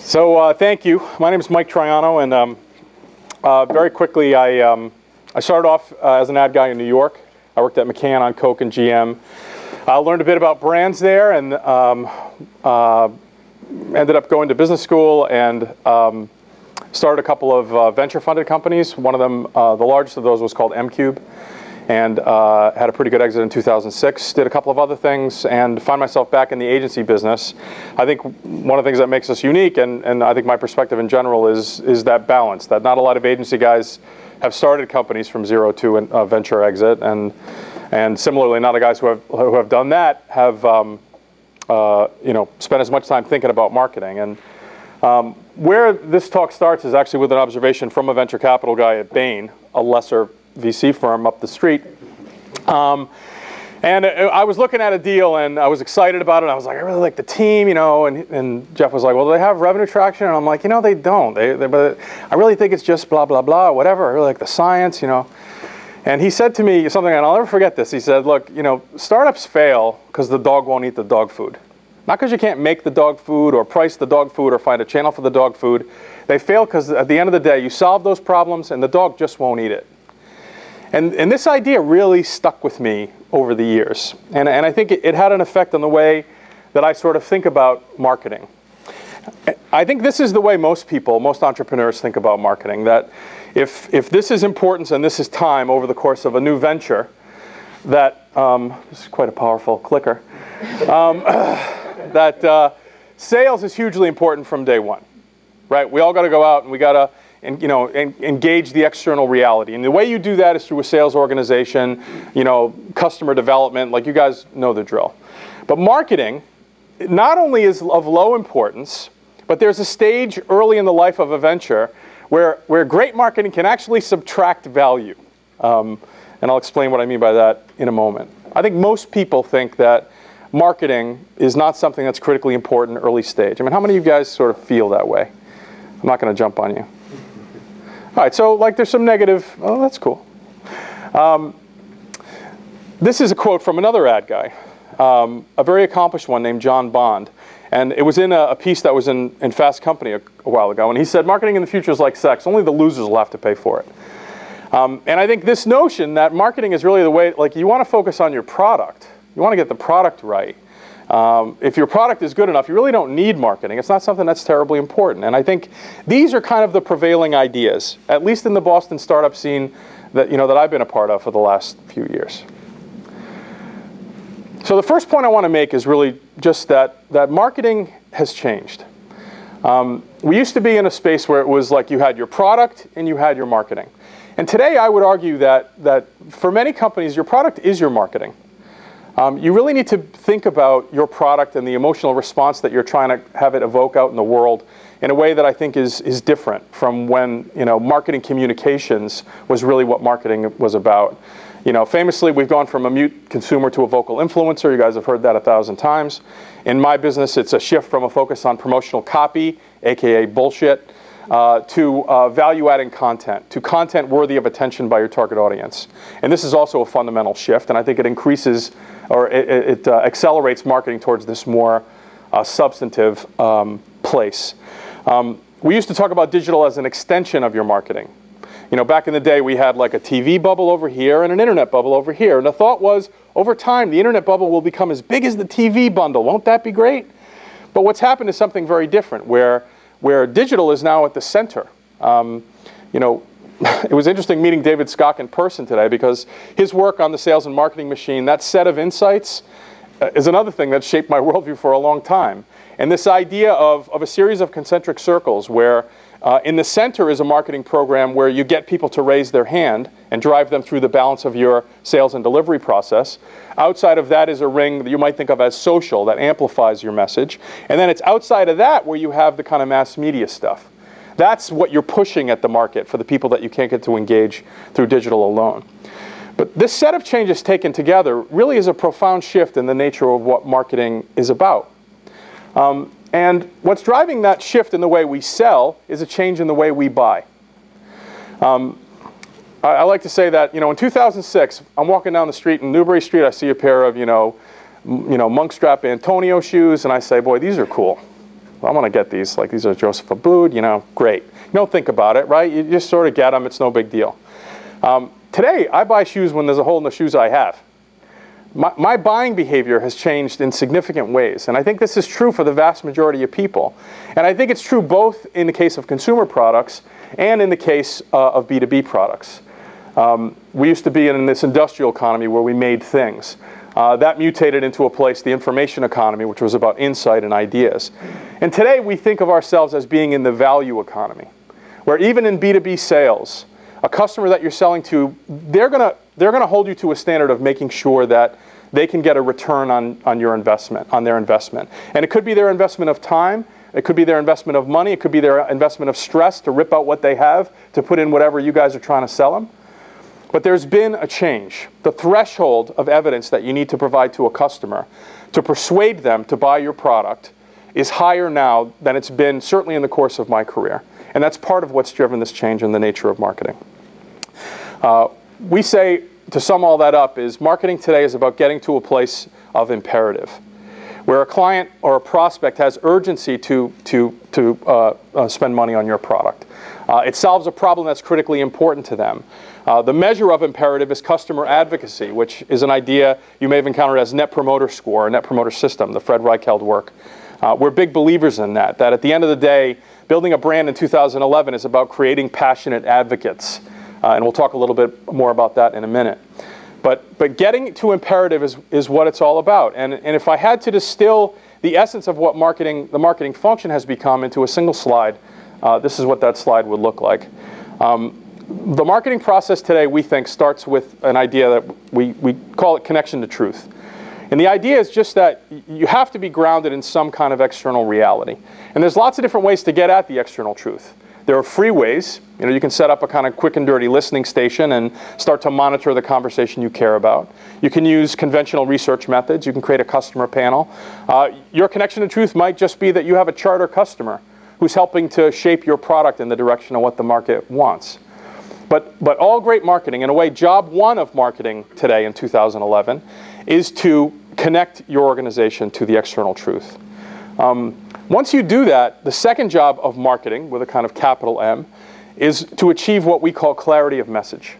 So thank you. My name is Mike Troiano, and very quickly, I started off as an ad guy in New York. I worked at McCann on Coke and GM. I learned a bit about brands there, and ended up going to business school and started a couple of venture-funded companies. One of them, the largest of those, was called M-Cube, and had a pretty good exit in 2006. Did a couple of other things and find myself back in the agency business. I think one of the things that makes us unique, and I think my perspective in general, is that balance, that not a lot of agency guys have started companies from zero to a venture exit, and similarly, not a guys who have done that have spent as much time thinking about marketing. And where this talk starts is actually with an observation from a venture capital guy at Bain, a lesser VC firm up the street. And I was looking at a deal, and I was excited about it. I was like, I really like the team, and Jeff was like, well, do they have revenue traction? And I'm like, they don't. But I really think it's just blah, blah, blah, whatever. I really like the science, And he said to me something, and I'll never forget this. He said, look, startups fail because the dog won't eat the dog food. Not because you can't make the dog food or price the dog food or find a channel for the dog food. They fail because at the end of the day, you solve those problems, and the dog just won't eat it. And this idea really stuck with me over the years. And I think it had an effect on the way that I sort of think about marketing. I think this is the way most entrepreneurs think about marketing, that if this is importance and this is time over the course of a new venture, that, this is quite a powerful clicker, that sales is hugely important from day one, right? We all got to go out and we got to engage the external reality. And the way you do that is through a sales organization, customer development, like you guys know the drill. But marketing not only is of low importance, but there's a stage early in the life of a venture where great marketing can actually subtract value. And I'll explain what I mean by that in a moment. I think most people think that marketing is not something that's critically important early stage. I mean, how many of you guys sort of feel that way? I'm not going to jump on you. All right, so there's some negative, oh, that's cool. This is a quote from another ad guy, a very accomplished one named John Bond. And it was in a piece that was in Fast Company a while ago. And he said, marketing in the future is like sex. Only the losers will have to pay for it. And I think this notion that marketing is really the way, you want to focus on your product. You want to get the product right. If your product is good enough, you really don't need marketing. It's not something that's terribly important. And I think these are kind of the prevailing ideas, at least in the Boston startup scene that I've been a part of for the last few years. So the first point I want to make is really just that marketing has changed. We used to be in a space where it was like you had your product and you had your marketing. And today I would argue that for many companies, your product is your marketing. You really need to think about your product and the emotional response that you're trying to have it evoke out in the world in a way that I think is different from when marketing communications was really what marketing was about. Famously, we've gone from a mute consumer to a vocal influencer. You guys have heard that 1,000 times. In my business, it's a shift from a focus on promotional copy, aka bullshit, to value-adding content, to content worthy of attention by your target audience. And this is also a fundamental shift, and I think it increases, or it accelerates marketing towards this more substantive place. We used to talk about digital as an extension of your marketing. Back in the day, we had like a TV bubble over here and an internet bubble over here. And the thought was, over time, the internet bubble will become as big as the TV bundle. Won't that be great? But what's happened is something very different, where digital is now at the center. It was interesting meeting David Skok in person today, because his work on the sales and marketing machine, that set of insights, is another thing that shaped my worldview for a long time. And this idea of a series of concentric circles where in the center is a marketing program where you get people to raise their hand and drive them through the balance of your sales and delivery process. Outside of that is a ring that you might think of as social, that amplifies your message. And then it's outside of that where you have the kind of mass media stuff. That's what you're pushing at the market for the people that you can't get to engage through digital alone. But this set of changes taken together really is a profound shift in the nature of what marketing is about. And what's driving that shift in the way we sell is a change in the way we buy. I like to say that, in 2006, I'm walking down the street in Newbury Street. I see a pair of, monkstrap Antonio shoes, and I say, boy, these are cool. I want to get these. Like, these are Joseph Abboud, you know, great. You don't think about it, right? You just sort of get them. It's no big deal. Today, I buy shoes when there's a hole in the shoes I have. My buying behavior has changed in significant ways, and I think this is true for the vast majority of people. And I think it's true both in the case of consumer products and in the case of B2B products. We used to be in this industrial economy where we made things. That mutated into a place, the information economy, which was about insight and ideas. And today we think of ourselves as being in the value economy, where even in B2B sales, a customer that you're selling to, they're gonna hold you to a standard of making sure that they can get a return on their investment. And it could be their investment of time, it could be their investment of money, it could be their investment of stress to rip out what they have to put in whatever you guys are trying to sell them. But there's been a change. The threshold of evidence that you need to provide to a customer to persuade them to buy your product is higher now than it's been certainly in the course of my career. And that's part of what's driven this change in the nature of marketing. We say, to sum all that up, is marketing today is about getting to a place of imperative, where a client or a prospect has urgency to spend money on your product. It solves a problem that's critically important to them. The measure of imperative is customer advocacy, which is an idea you may have encountered as Net Promoter Score, or Net Promoter System, the Fred Reichheld work. We're big believers in that at the end of the day, building a brand in 2011 is about creating passionate advocates. And we'll talk a little bit more about that in a minute. But getting to imperative is what it's all about. And if I had to distill the essence of what the marketing function has become into a single slide, this is what that slide would look like. The marketing process today, we think, starts with an idea that we call it connection to truth. And the idea is just that you have to be grounded in some kind of external reality. And there's lots of different ways to get at the external truth. There are free ways. You can set up a kind of quick and dirty listening station and start to monitor the conversation you care about. You can use conventional research methods. You can create a customer panel. Your connection to truth might just be that you have a charter customer who's helping to shape your product in the direction of what the market wants. But all great marketing, in a way, job one of marketing today in 2011 is to connect your organization to the external truth. Once you do that, the second job of marketing, with a kind of capital M, is to achieve what we call clarity of message.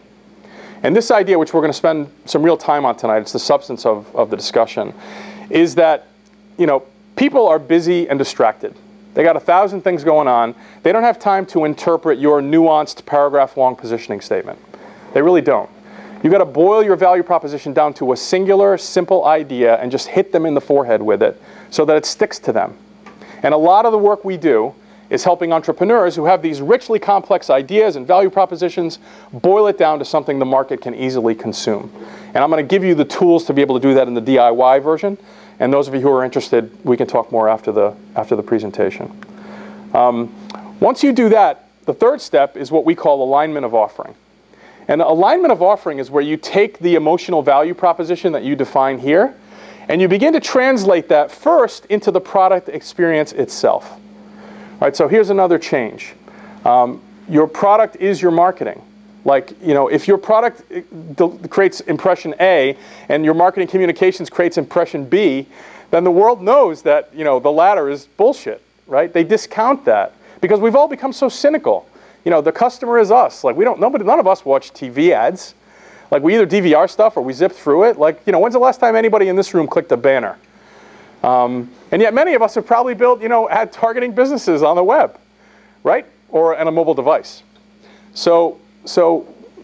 And this idea, which we're going to spend some real time on tonight, it's the substance of the discussion, is that people are busy and distracted. They got 1,000 things going on. They don't have time to interpret your nuanced paragraph-long positioning statement. They really don't. You've got to boil your value proposition down to a singular, simple idea and just hit them in the forehead with it so that it sticks to them. And a lot of the work we do is helping entrepreneurs who have these richly complex ideas and value propositions boil it down to something the market can easily consume. And I'm going to give you the tools to be able to do that in the DIY version. And those of you who are interested, we can talk more after the presentation. Once you do that, the third step is what we call alignment of offering. And alignment of offering is where you take the emotional value proposition that you define here, and you begin to translate that first into the product experience itself. All right, so here's another change. Your product is your marketing. Like, if your product creates impression A and your marketing communications creates impression B, then the world knows that, the latter is bullshit, right? They discount that because we've all become so cynical. The customer is us. Like, none of us watch TV ads. Like, we either DVR stuff or we zip through it. Like, when's the last time anybody in this room clicked a banner? And yet many of us have probably built, ad targeting businesses on the web, right? Or on a mobile device. So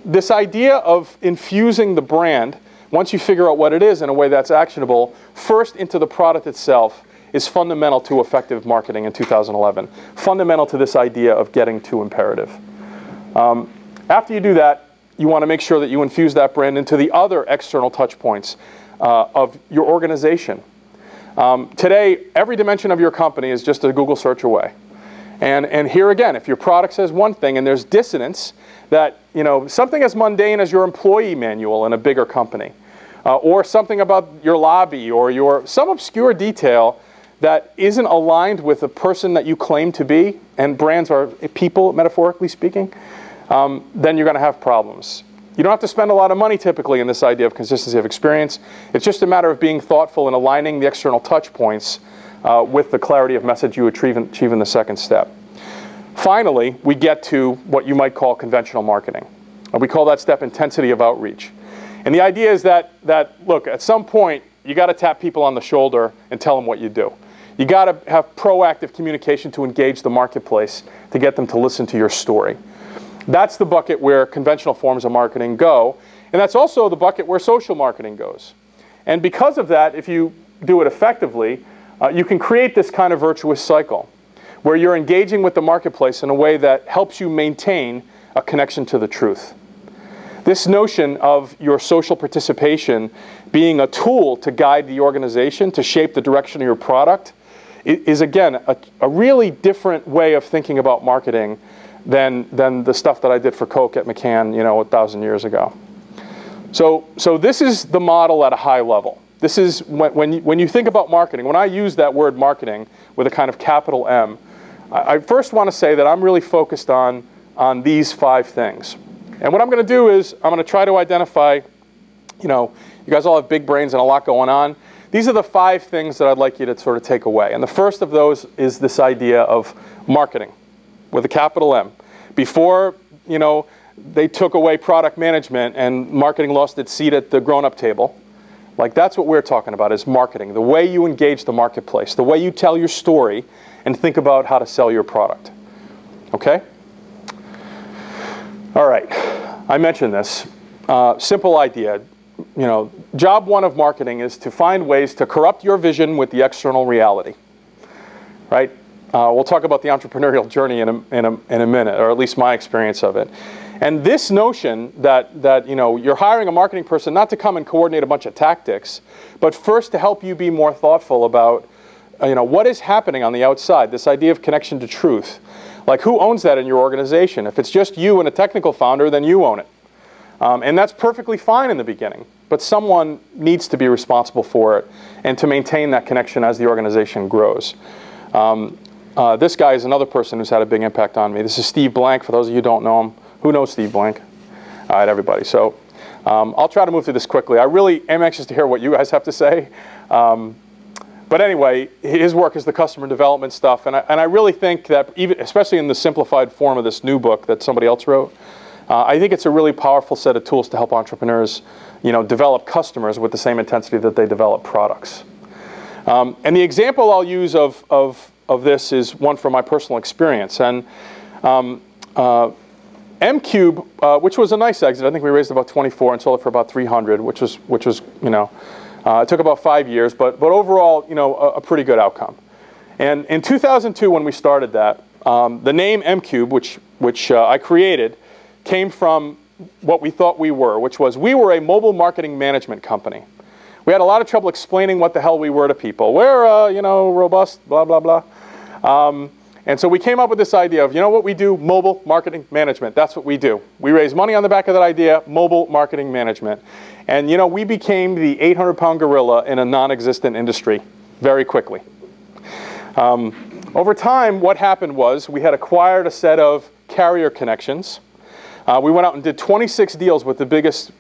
this idea of infusing the brand, once you figure out what it is in a way that's actionable, first into the product itself is fundamental to effective marketing in 2011. Fundamental to this idea of getting to imperative. After you do that, you want to make sure that you infuse that brand into the other external touch points of your organization. Today, every dimension of your company is just a Google search away. And here again, if your product says one thing and there's dissonance, that something as mundane as your employee manual in a bigger company, or something about your lobby or some obscure detail that isn't aligned with the person that you claim to be, and brands are people, metaphorically speaking, then you're going to have problems. You don't have to spend a lot of money typically in this idea of consistency of experience. It's just a matter of being thoughtful and aligning the external touch points with the clarity of message you achieve in the second step. Finally, we get to what you might call conventional marketing. We call that step intensity of outreach. And the idea is that look, at some point, you got to tap people on the shoulder and tell them what you do. You got to have proactive communication to engage the marketplace to get them to listen to your story. That's the bucket where conventional forms of marketing go, and that's also the bucket where social marketing goes. And because of that, if you do it effectively, you can create this kind of virtuous cycle where you're engaging with the marketplace in a way that helps you maintain a connection to the truth. This notion of your social participation being a tool to guide the organization, to shape the direction of your product, is again a really different way of thinking about marketing than the stuff that I did for Coke at McCann, 1,000 years ago. So this is the model at a high level. This is when you think about marketing. When I use that word marketing with a kind of capital M, I first want to say that I'm really focused on these 5 things. And what I'm going to do is I'm going to try to identify, you guys all have big brains and a lot going on. These are the 5 things that I'd like you to sort of take away. And the first of those is this idea of marketing with a capital M. Before, they took away product management and marketing lost its seat at the grown-up table. Like, that's what we're talking about, is marketing. The way you engage the marketplace, the way you tell your story and think about how to sell your product. Okay? All right, I mentioned this. Simple idea. Job 1 of marketing is to find ways to corrupt your vision with the external reality. Right? We'll talk about the entrepreneurial journey in a minute, or at least my experience of it. And this notion that you're hiring a marketing person not to come and coordinate a bunch of tactics, but first to help you be more thoughtful about what is happening on the outside. This idea of connection to truth. Like, who owns that in your organization? If it's just you and a technical founder, then you own it. And that's perfectly fine in the beginning. But someone needs to be responsible for it and to maintain that connection as the organization grows. This guy is another person who's had a big impact on me. This is Steve Blank, for those of you who don't know him. Who knows Steve Blank? All right, everybody. So I'll try to move through this quickly. I really am anxious to hear what you guys have to say. But anyway, his work is the customer development stuff. And I really think that, especially in the simplified form of this new book that somebody else wrote, I think it's a really powerful set of tools to help entrepreneurs develop customers with the same intensity that they develop products. And the example I'll use of this is one from my personal experience. And M-Cube, which was a nice exit. I think we raised about 24 and sold it for about 300, which was it took about 5 years, but overall, a pretty good outcome. And in 2002, when we started that, the name M-Cube, which I created, came from what we thought we were, which was we were a mobile marketing management company. We had a lot of trouble explaining what the hell we were to people. We're, robust, blah, blah, blah. And so we came up with this idea of, what we do? Mobile marketing management. That's what we do. We raise money on the back of that idea, mobile marketing management. And, we became the 800-pound gorilla in a non-existent industry very quickly. Over time, what happened was we had acquired a set of carrier connections. We went out and did 26 deals with the biggest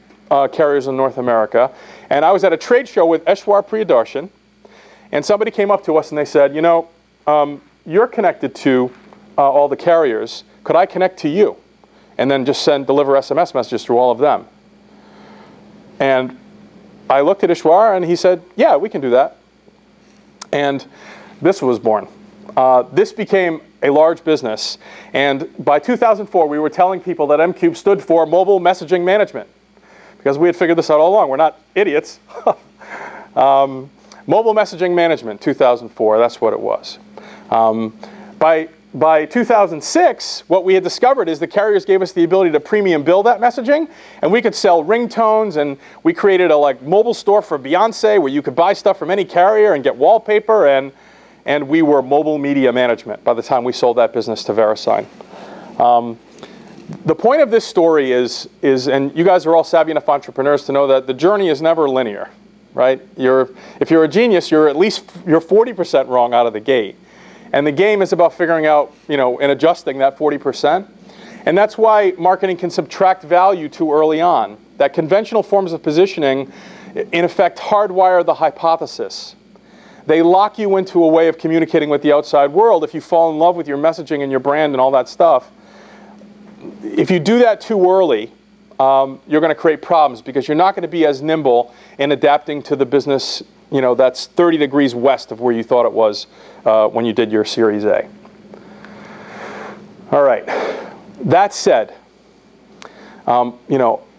carriers in North America. And I was at a trade show with Eshwar Priyadarshan, and somebody came up to us and they said, you're connected to all the carriers. Could I connect to you? And then just deliver SMS messages through all of them. And I looked at Ishwar and he said, yeah, we can do that. And this was born. This became a large business. And by 2004, we were telling people that M-Cube stood for Mobile Messaging Management, because we had figured this out all along. We're not idiots. Mobile Messaging Management, 2004, that's what it was. By 2006, what we had discovered is the carriers gave us the ability to premium bill that messaging, and we could sell ringtones, and we created a mobile store for Beyonce where you could buy stuff from any carrier and get wallpaper, and we were mobile media management by the time we sold that business to VeriSign. The point of this story is, and you guys are all savvy enough entrepreneurs to know that the journey is never linear, right? If you're a genius, you're 40% wrong out of the gate. And the game is about figuring out, and adjusting that 40%. And that's why marketing can subtract value too early on. That conventional forms of positioning, in effect, hardwire the hypothesis They lock you into a way of communicating with the outside world. If you fall in love with your messaging and your brand and all that stuff, if you do that too early, you're going to create problems because you're not going to be as nimble in adapting to the business, that's 30 degrees west of where you thought it was when you did your Series A. All right. That said, all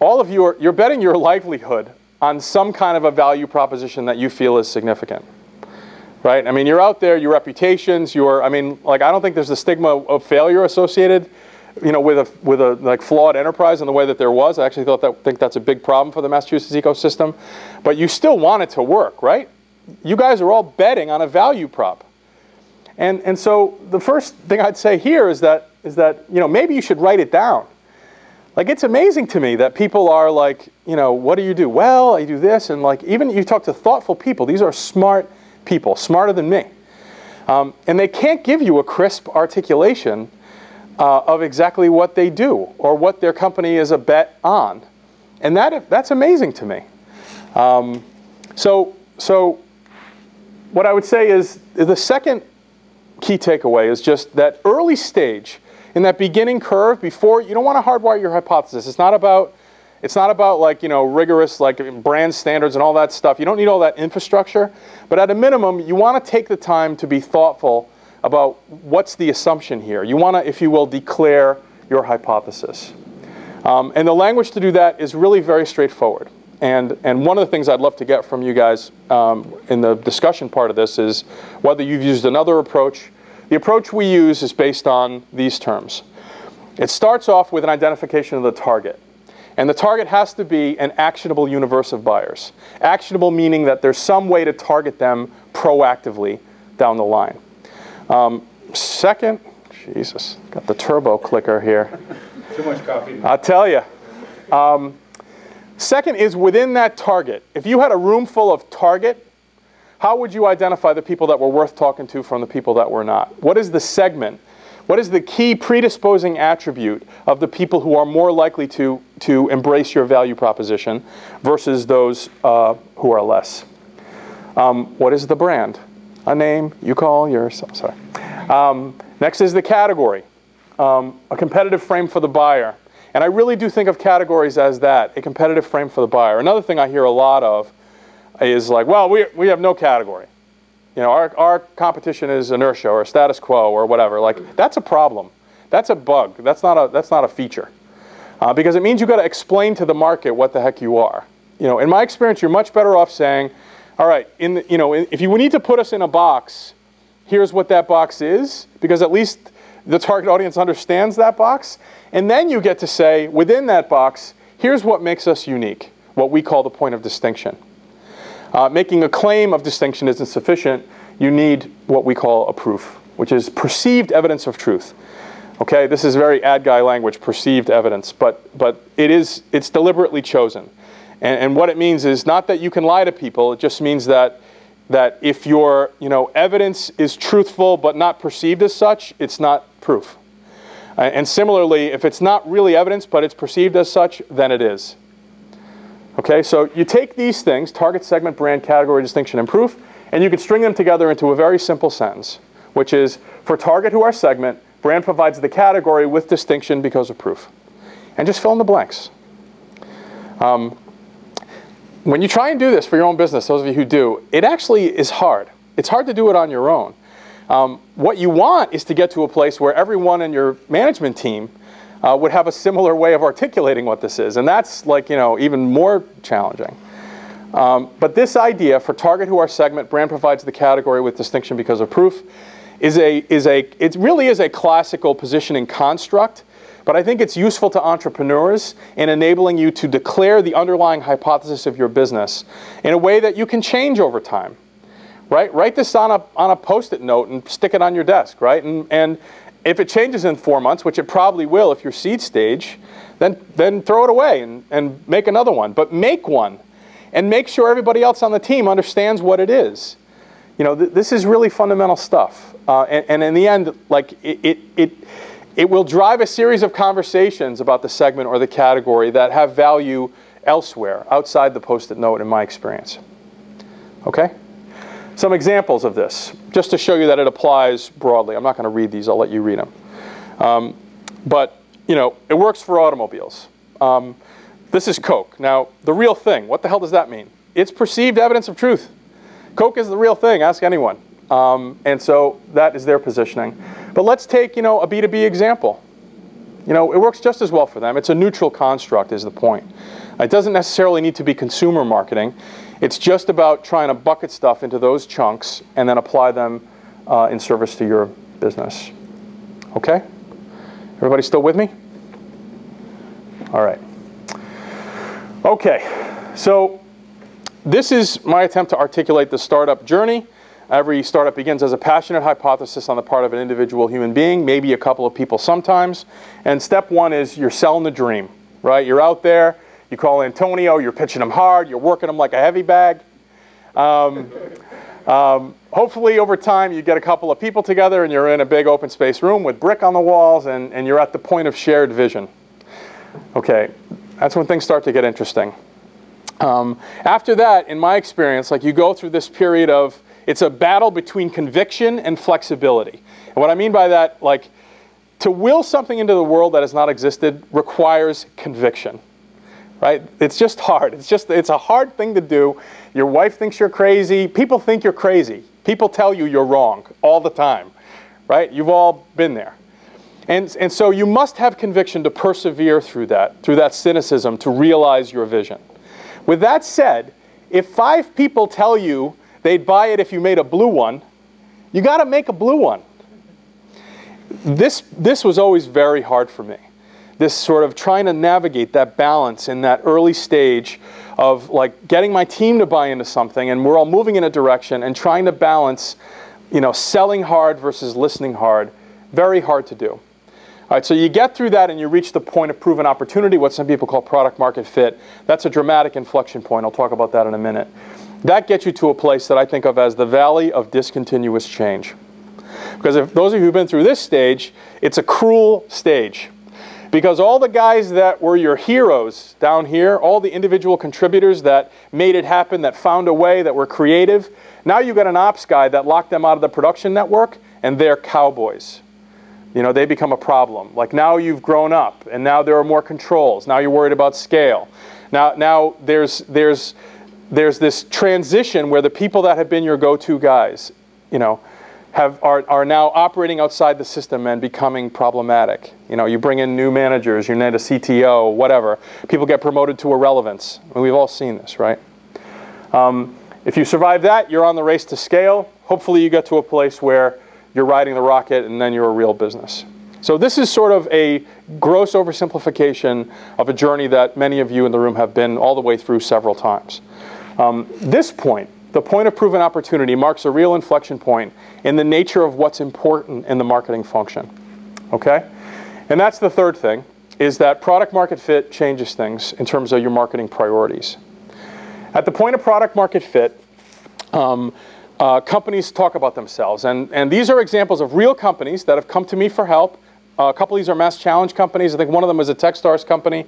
of you're betting your livelihood on some kind of a value proposition that you feel is significant, right? I mean, you're out there, your reputations, I don't think there's the stigma of failure associated, with a flawed enterprise in the way that there was. I actually think that's a big problem for the Massachusetts ecosystem, but you still want it to work, right? You guys are all betting on a value prop, and so the first thing I'd say here is that maybe you should write it down. Like, it's amazing to me that people are like, what do you do? Well, I do this, and even you talk to thoughtful people. These are smart people, smarter than me, and they can't give you a crisp articulation of exactly what they do or what their company is a bet on, and that's amazing to me. So what I would say is the second key takeaway is just that early stage in that beginning curve. Before, you don't want to hardwire your hypothesis. It's not about rigorous brand standards and all that stuff. You don't need all that infrastructure, but at a minimum, you want to take the time to be thoughtful about what's the assumption here. You want to, if you will, declare your hypothesis. And the language to do that is really very straightforward. And one of the things I'd love to get from you guys in the discussion part of this is whether you've used another approach. The approach we use is based on these terms. It starts off with an identification of the target. And the target has to be an actionable universe of buyers. Actionable meaning that there's some way to target them proactively down the line. Second, Jesus, got the turbo clicker here. Too much coffee. I'll tell you. Second is within that target. If you had a room full of target, how would you identify the people that were worth talking to from the people that were not? What is the segment? What is the key predisposing attribute of the people who are more likely to embrace your value proposition versus those who are less? What is the brand? A name, you call yourself, sorry. Next is the category, a competitive frame for the buyer. And I really do think of categories as that, a competitive frame for the buyer. Another thing I hear a lot of is well, we have no category. Our competition is inertia or status quo or whatever. That's a problem. That's a bug. That's not a feature. Because it means you've got to explain to the market what the heck you are. In my experience, you're much better off saying, all right, if you need to put us in a box, here's what that box is, because at least the target audience understands that box. And then you get to say, within that box, here's what makes us unique, what we call the point of distinction. Making a claim of distinction isn't sufficient. You need what we call a proof, which is perceived evidence of truth. Okay, this is very ad guy language, perceived evidence, but it's deliberately chosen. And what it means is not that you can lie to people. It just means that if your evidence is truthful but not perceived as such, it's not proof. And similarly, if it's not really evidence but it's perceived as such, then it is. Okay, so you take these things, target, segment, brand, category, distinction, and proof, and you can string them together into a very simple sentence, which is, for target who are segment, brand provides the category with distinction because of proof. And just fill in the blanks. When you try and do this for your own business, those of you who do, it actually is hard. It's hard to do it on your own. What you want is to get to a place where everyone in your management team would have a similar way of articulating what this is, and that's even more challenging. But this idea, for target who are segment, brand provides the category with distinction because of proof, it really is a classical positioning construct. But I think it's useful to entrepreneurs in enabling you to declare the underlying hypothesis of your business in a way that you can change over time. Right? Write this on a Post-it note and stick it on your desk. Right? And if it changes in 4 months, which it probably will if you're seed stage, then throw it away and make another one. But make one, and make sure everybody else on the team understands what it is. This is really fundamental stuff. And in the end, it will drive a series of conversations about the segment or the category that have value elsewhere, outside the Post-it note, in my experience. Okay? Some examples of this, just to show you that it applies broadly. I'm not going to read these. I'll let you read them. But, it works for automobiles. This is Coke. Now, the real thing, what the hell does that mean? It's perceived evidence of truth. Coke is the real thing. Ask anyone. And so that is their positioning. But let's take, a B2B example. It works just as well for them. It's a neutral construct is the point. It doesn't necessarily need to be consumer marketing. It's just about trying to bucket stuff into those chunks and then apply them in service to your business. Okay? Everybody still with me? All right. Okay. So this is my attempt to articulate the startup journey. Every startup begins as a passionate hypothesis on the part of an individual human being, maybe a couple of people sometimes. And step one is you're selling the dream, right? You're out there. You call Antonio, you're pitching him hard, you're working him like a heavy bag. Hopefully over time you get a couple of people together and you're in a big open space room with brick on the walls and you're at the point of shared vision. Okay, that's when things start to get interesting. After that, in my experience, you go through this period of, it's a battle between conviction and flexibility. And what I mean by that, to will something into the world that has not existed requires conviction. Right? It's just hard. It's a hard thing to do. Your wife thinks you're crazy. People think you're crazy. People tell you you're wrong all the time. Right? You've all been there. And so you must have conviction to persevere through that cynicism, to realize your vision. With that said, if 5 people tell you they'd buy it if you made a blue one, you got to make a blue one. This was always very hard for me. This sort of trying to navigate that balance in that early stage of getting my team to buy into something and we're all moving in a direction and trying to balance, selling hard versus listening hard. Very hard to do. All right, so you get through that and you reach the point of proven opportunity, what some people call product market fit. That's a dramatic inflection point. I'll talk about that in a minute. That gets you to a place that I think of as the valley of discontinuous change. Because if those of you who've been through this stage, it's a cruel stage. Because all the guys that were your heroes down here, all the individual contributors that made it happen, that found a way, that were creative, now you've got an ops guy that locked them out of the production network, and they're cowboys. They become a problem. Now you've grown up, and now there are more controls. Now you're worried about scale. Now there's this transition where the people that have been your go-to guys, are now operating outside the system and becoming problematic. You bring in new managers, you need a CTO, whatever. People get promoted to irrelevance. We've all seen this, right? If you survive that, you're on the race to scale. Hopefully you get to a place where you're riding the rocket and then you're a real business. So this is sort of a gross oversimplification of a journey that many of you in the room have been all the way through several times. This point, the point of proven opportunity, marks a real inflection point in the nature of what's important in the marketing function. Okay? And that's the third thing, is that product market fit changes things in terms of your marketing priorities. At the point of product market fit, companies talk about themselves. And these are examples of real companies that have come to me for help. A couple of these are mass challenge companies. I think one of them is a Techstars company.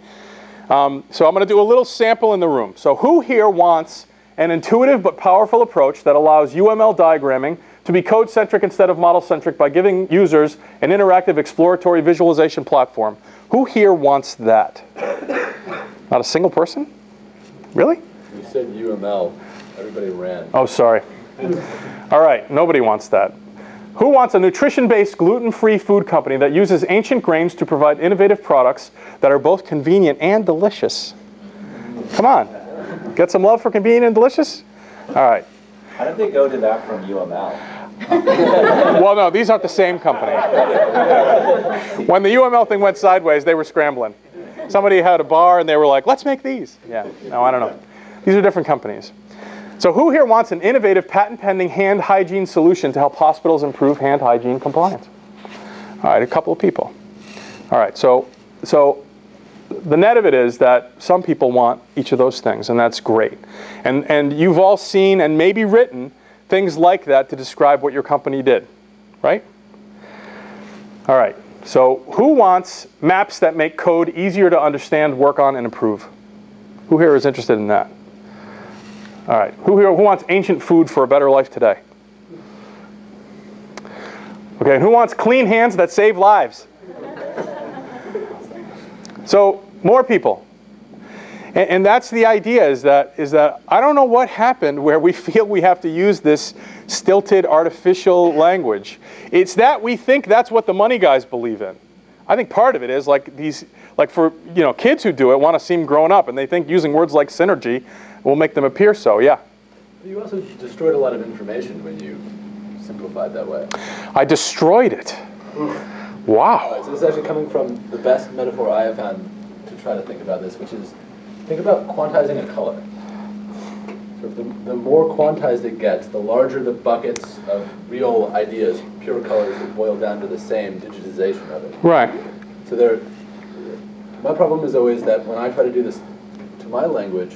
So I'm going to do a little sample in the room. So who here wants an intuitive but powerful approach that allows UML diagramming to be code-centric instead of model-centric by giving users an interactive exploratory visualization platform? Who here wants that? Not a single person? Really? You said UML. Everybody ran. Oh, sorry. All right, nobody wants that. Who wants a nutrition-based, gluten-free food company that uses ancient grains to provide innovative products that are both convenient and delicious? Come on. Get some love for convenient and delicious? All right. How did they go to that from UML? Well, no, these aren't the same company. When the UML thing went sideways, they were scrambling. Somebody had a bar and they were like, let's make these. Yeah, no, I don't know. These are different companies. So who here wants an innovative, patent-pending hand hygiene solution to help hospitals improve hand hygiene compliance? All right, a couple of people. All right, so the net of it is that some people want each of those things, and that's great. And you've all seen and maybe written things like that to describe what your company did, right? All right, so who wants maps that make code easier to understand, work on, and improve? Who here is interested in that? All right. Who here who wants ancient food for a better life today? Okay. And who wants clean hands that save lives? So more people. And that's the idea, is that I don't know what happened where we feel we have to use this stilted, artificial language. It's that we think that's what the money guys believe in. I think part of it is like for kids who do it want to seem grown up, and they think using words like synergy will make them appear so. Yeah. You also destroyed a lot of information when you simplified that way. I destroyed it. Wow. So this is actually coming from the best metaphor I have found to try to think about this, which is think about quantizing a color. So the more quantized it gets, the larger the buckets of real ideas, pure colors that boil down to the same digitization of it. Right. So my problem is always that when I try to do this to my language,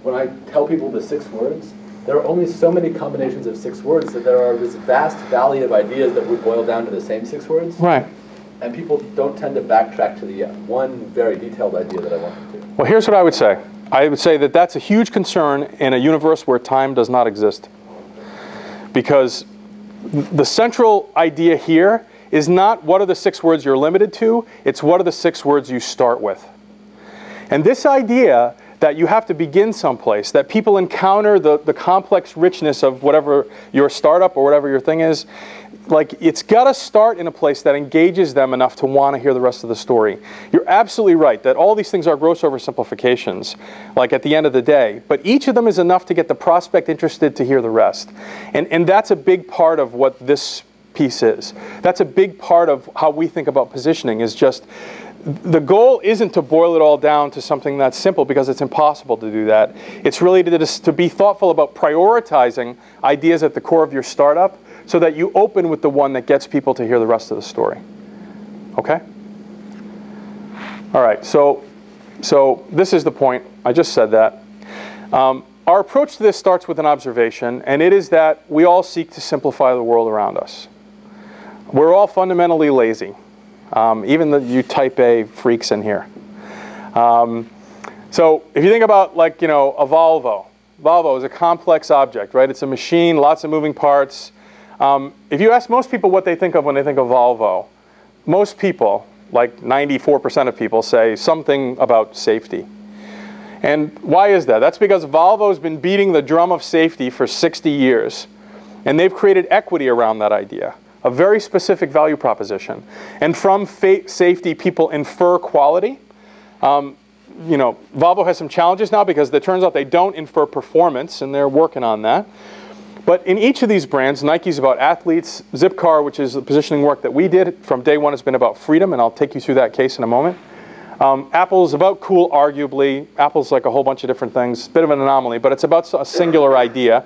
when I tell people the 6 words, there are only so many combinations of 6 words that there are this vast valley of ideas that would boil down to the same 6 words. Right. And people don't tend to backtrack to the one very detailed idea that I want them to. Well, here's what I would say. I would say that that's a huge concern in a universe where time does not exist. Because the central idea here is not what are the 6 words you're limited to, it's what are the 6 words you start with. And this idea that you have to begin someplace, that people encounter the complex richness of whatever your startup or whatever your thing is, like it's got to start in a place that engages them enough to want to hear the rest of the story. You're absolutely right that all these things are gross oversimplifications, like at the end of the day, but each of them is enough to get the prospect interested to hear the rest. And that's a big part of what this piece is. That's a big part of how we think about positioning, is just the goal isn't to boil it all down to something that's simple, because it's impossible to do that. It's really to be thoughtful about prioritizing ideas at the core of your startup so that you open with the one that gets people to hear the rest of the story. Okay? All right, so this is the point. I just said that. Our approach to this starts with an observation, and it is that we all seek to simplify the world around us. We're all fundamentally lazy. Even you type A freaks in here. So if you think about a Volvo. Volvo is a complex object, right? It's a machine, lots of moving parts. If you ask most people what they think of when they think of Volvo, most people, like 94% of people, say something about safety. And why is that? That's because Volvo's been beating the drum of safety for 60 years. And they've created equity around that idea. A very specific value proposition. And from safety, people infer quality. Volvo has some challenges now because it turns out they don't infer performance, and they're working on that. But in each of these brands, Nike's about athletes, Zipcar, which is the positioning work that we did from day one, has been about freedom, and I'll take you through that case in a moment. Apple's about cool, arguably. Apple's like a whole bunch of different things. Bit of an anomaly, but it's about a singular idea.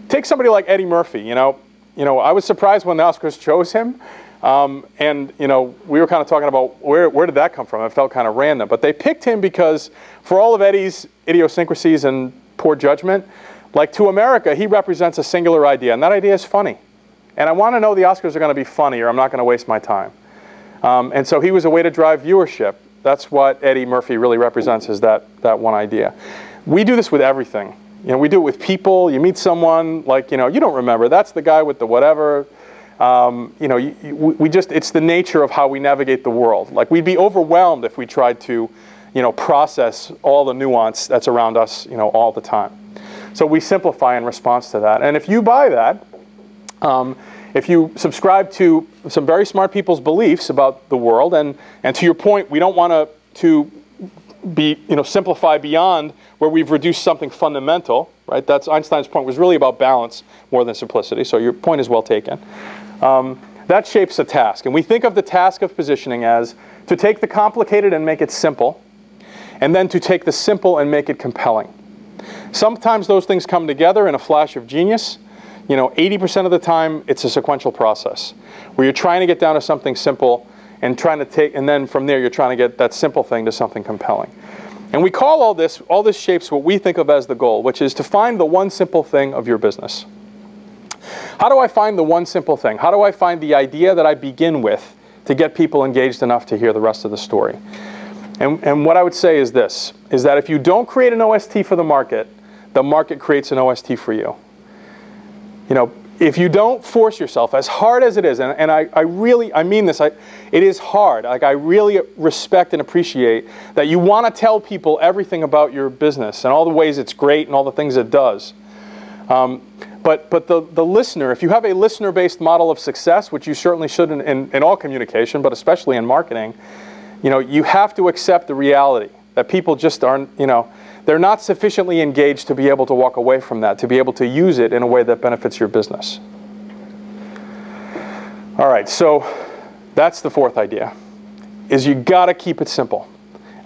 Take somebody like Eddie Murphy, I was surprised when the Oscars chose him, we were kind of talking about where did that come from. It felt kind of random, but they picked him because for all of Eddie's idiosyncrasies and poor judgment, like to America, he represents a singular idea, and that idea is funny. And I want to know the Oscars are going to be funny, or I'm not going to waste my time. And so he was a way to drive viewership. That's what Eddie Murphy really represents, is that one idea. We do this with everything. We do it with people. You meet someone, you don't remember. That's the guy with the whatever. It's the nature of how we navigate the world. Like, we'd be overwhelmed if we tried to, process all the nuance that's around us, all the time. So we simplify in response to that. And if you buy that, if you subscribe to some very smart people's beliefs about the world, and to your point, we don't want to be, simplify beyond where we've reduced something fundamental, right? That's Einstein's point, was really about balance more than simplicity. So your point is well taken. That shapes a task. And we think of the task of positioning as to take the complicated and make it simple, and then to take the simple and make it compelling. Sometimes those things come together in a flash of genius. 80% of the time, it's a sequential process where you're trying to get down to something simple and then from there you're trying to get that simple thing to something compelling. And we call all this shapes what we think of as the goal, which is to find the one simple thing of your business. How do I find the one simple thing? How do I find the idea that I begin with to get people engaged enough to hear the rest of the story? And what I would say is this, is that if you don't create an OST for the market the market creates an OST for you. You know, if you don't force yourself, as hard as it is, and I mean this, it is hard. Like, I really respect and appreciate that you want to tell people everything about your business and all the ways it's great and all the things it does. But the listener, if you have a listener-based model of success, which you certainly should in all communication, but especially in marketing, you know, you have to accept the reality that people just aren't, you know, they're not sufficiently engaged to be able to walk away from that, to be able to use it in a way that benefits your business. All right, so that's the fourth idea, is you got to keep it simple.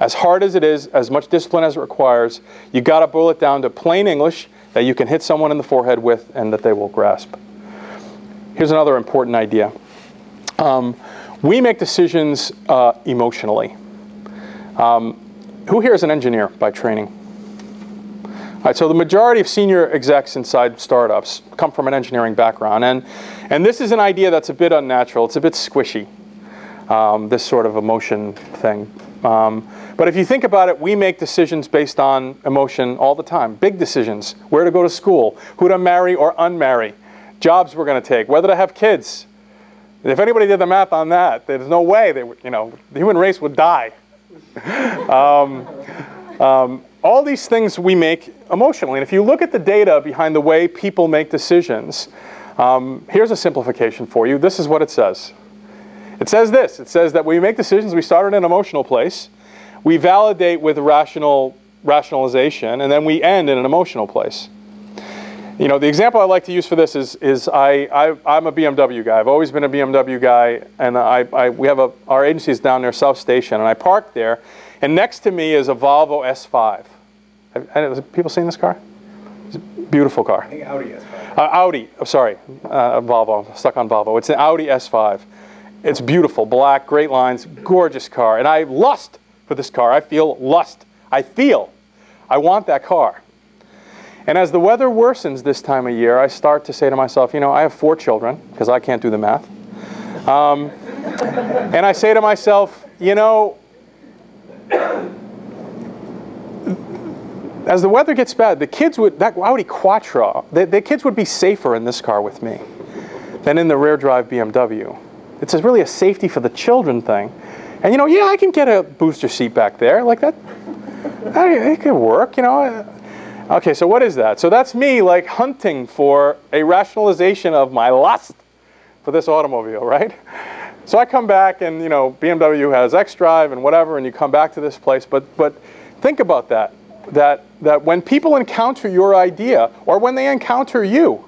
As hard as it is, as much discipline as it requires, you got to boil it down to plain English that you can hit someone in the forehead with and that they will grasp. Here's another important idea. We make decisions emotionally. Who here is an engineer by training? All right, so the majority of senior execs inside startups come from an engineering background, and this is an idea that's a bit unnatural. It's a bit squishy, this sort of emotion thing. But if you think about it, we make decisions based on emotion all the time. Big decisions: where to go to school, who to marry or unmarry, jobs we're going to take, whether to have kids. If anybody did the math on that, there's no way they would, you know, the human race would die. All these things we make emotionally. And if you look at the data behind the way people make decisions, here's a simplification for you. This is what it says. It says this. It says that when we make decisions, we start in an emotional place, we validate with rationalization, and then we end in an emotional place. You know, the example I like to use for this is I'm a BMW guy. I've always been a BMW guy, and we have our agency is down near South Station, and I parked there, and next to me is a Volvo S5. Have people seen this car? It's a beautiful car. I think Audi S5. Audi. Oh, sorry, Volvo. Stuck on Volvo. It's an Audi S5. It's beautiful, black, great lines, gorgeous car, and I lust for this car. I feel lust. I want that car. And as the weather worsens this time of year, I start to say to myself, you know, I have 4 children, because I can't do the math. And I say to myself, you know, as the weather gets bad, that Audi Quattro, the kids would be safer in this car with me than in the rear drive BMW. It's really a safety for the children thing. And, you know, yeah, I can get a booster seat back there. Like that, it could work, you know. Okay, so what is that? So that's me, like, hunting for a rationalization of my lust for this automobile, right? So I come back and, you know, BMW has xDrive and whatever, and you come back to this place. But think about that when people encounter your idea, or when they encounter you,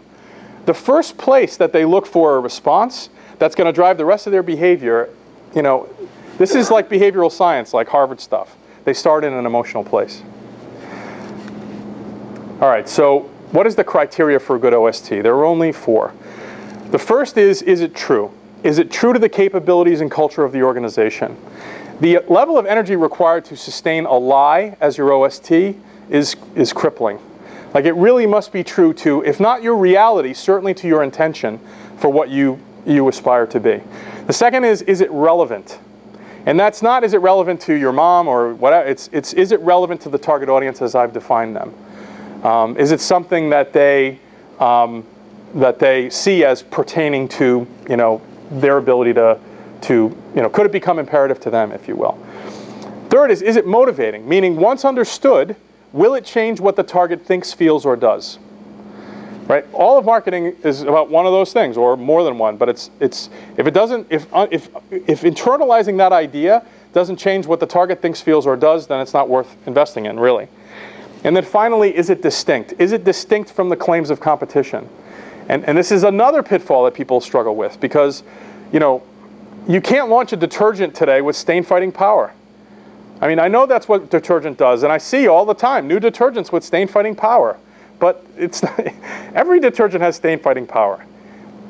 the first place that they look for a response that's going to drive the rest of their behavior, you know, this is like behavioral science, like Harvard stuff. They start in an emotional place. All right, so what is the criteria for a good OST? There are only 4. The first is it true? Is it true to the capabilities and culture of the organization? The level of energy required to sustain a lie as your OST is crippling. Like, it really must be true to, if not your reality, certainly to your intention for what you aspire to be. The second is it relevant? And that's not, is it relevant to your mom or whatever, it's is it relevant to the target audience as I've defined them? Is it something that they see as pertaining to, you know, their ability to, you know, could it become imperative to them, if you will? Third is it motivating? Meaning, once understood, will it change what the target thinks, feels, or does? Right? All of marketing is about one of those things, or more than one. But if internalizing that idea doesn't change what the target thinks, feels, or does, then it's not worth investing in, really. And then finally, is it distinct? Is it distinct from the claims of competition? And this is another pitfall that people struggle with, because, you know, you can't launch a detergent today with stain-fighting power. I mean, I know that's what detergent does, and I see all the time new detergents with stain-fighting power. But it's not, every detergent has stain-fighting power.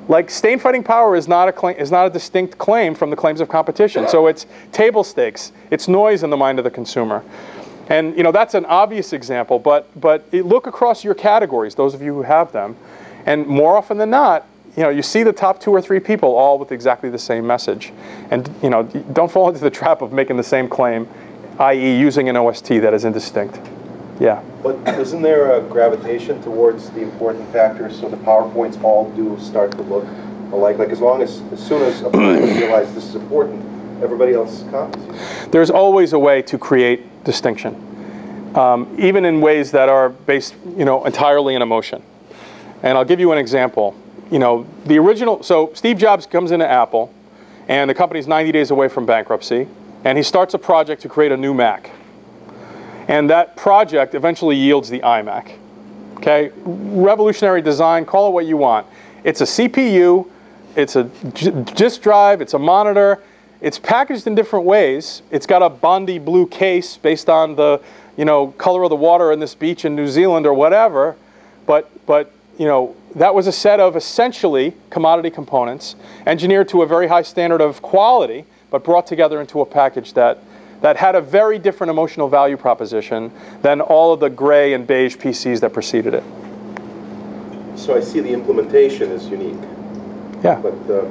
Like, stain-fighting power is not a distinct claim from the claims of competition. So it's table stakes. It's noise in the mind of the consumer. And, you know, that's an obvious example, but look across your categories, those of you who have them, and more often than not, you know, you see the top 2 or 3 people all with exactly the same message. And, you know, don't fall into the trap of making the same claim, i.e. using an OST that is indistinct. Yeah. But isn't there a gravitation towards the important factors so the PowerPoints all do start to look alike? Like as soon as a person realizes this is important, everybody else copies you. There's always a way to create distinction, even in ways that are based, entirely in emotion. And I'll give you an example. The original, so Steve Jobs comes into Apple, and the company's 90 days away from bankruptcy, and he starts a project to create a new Mac. And that project eventually yields the iMac. Okay, revolutionary design, call it what you want. It's a CPU, it's a disk drive, it's a monitor. It's packaged in different ways. It's got a Bondi blue case based on the, color of the water in this beach in New Zealand or whatever. But that was a set of essentially commodity components, engineered to a very high standard of quality, but brought together into a package that had a very different emotional value proposition than all of the gray and beige PCs that preceded it. So I see the implementation is unique. Yeah. But the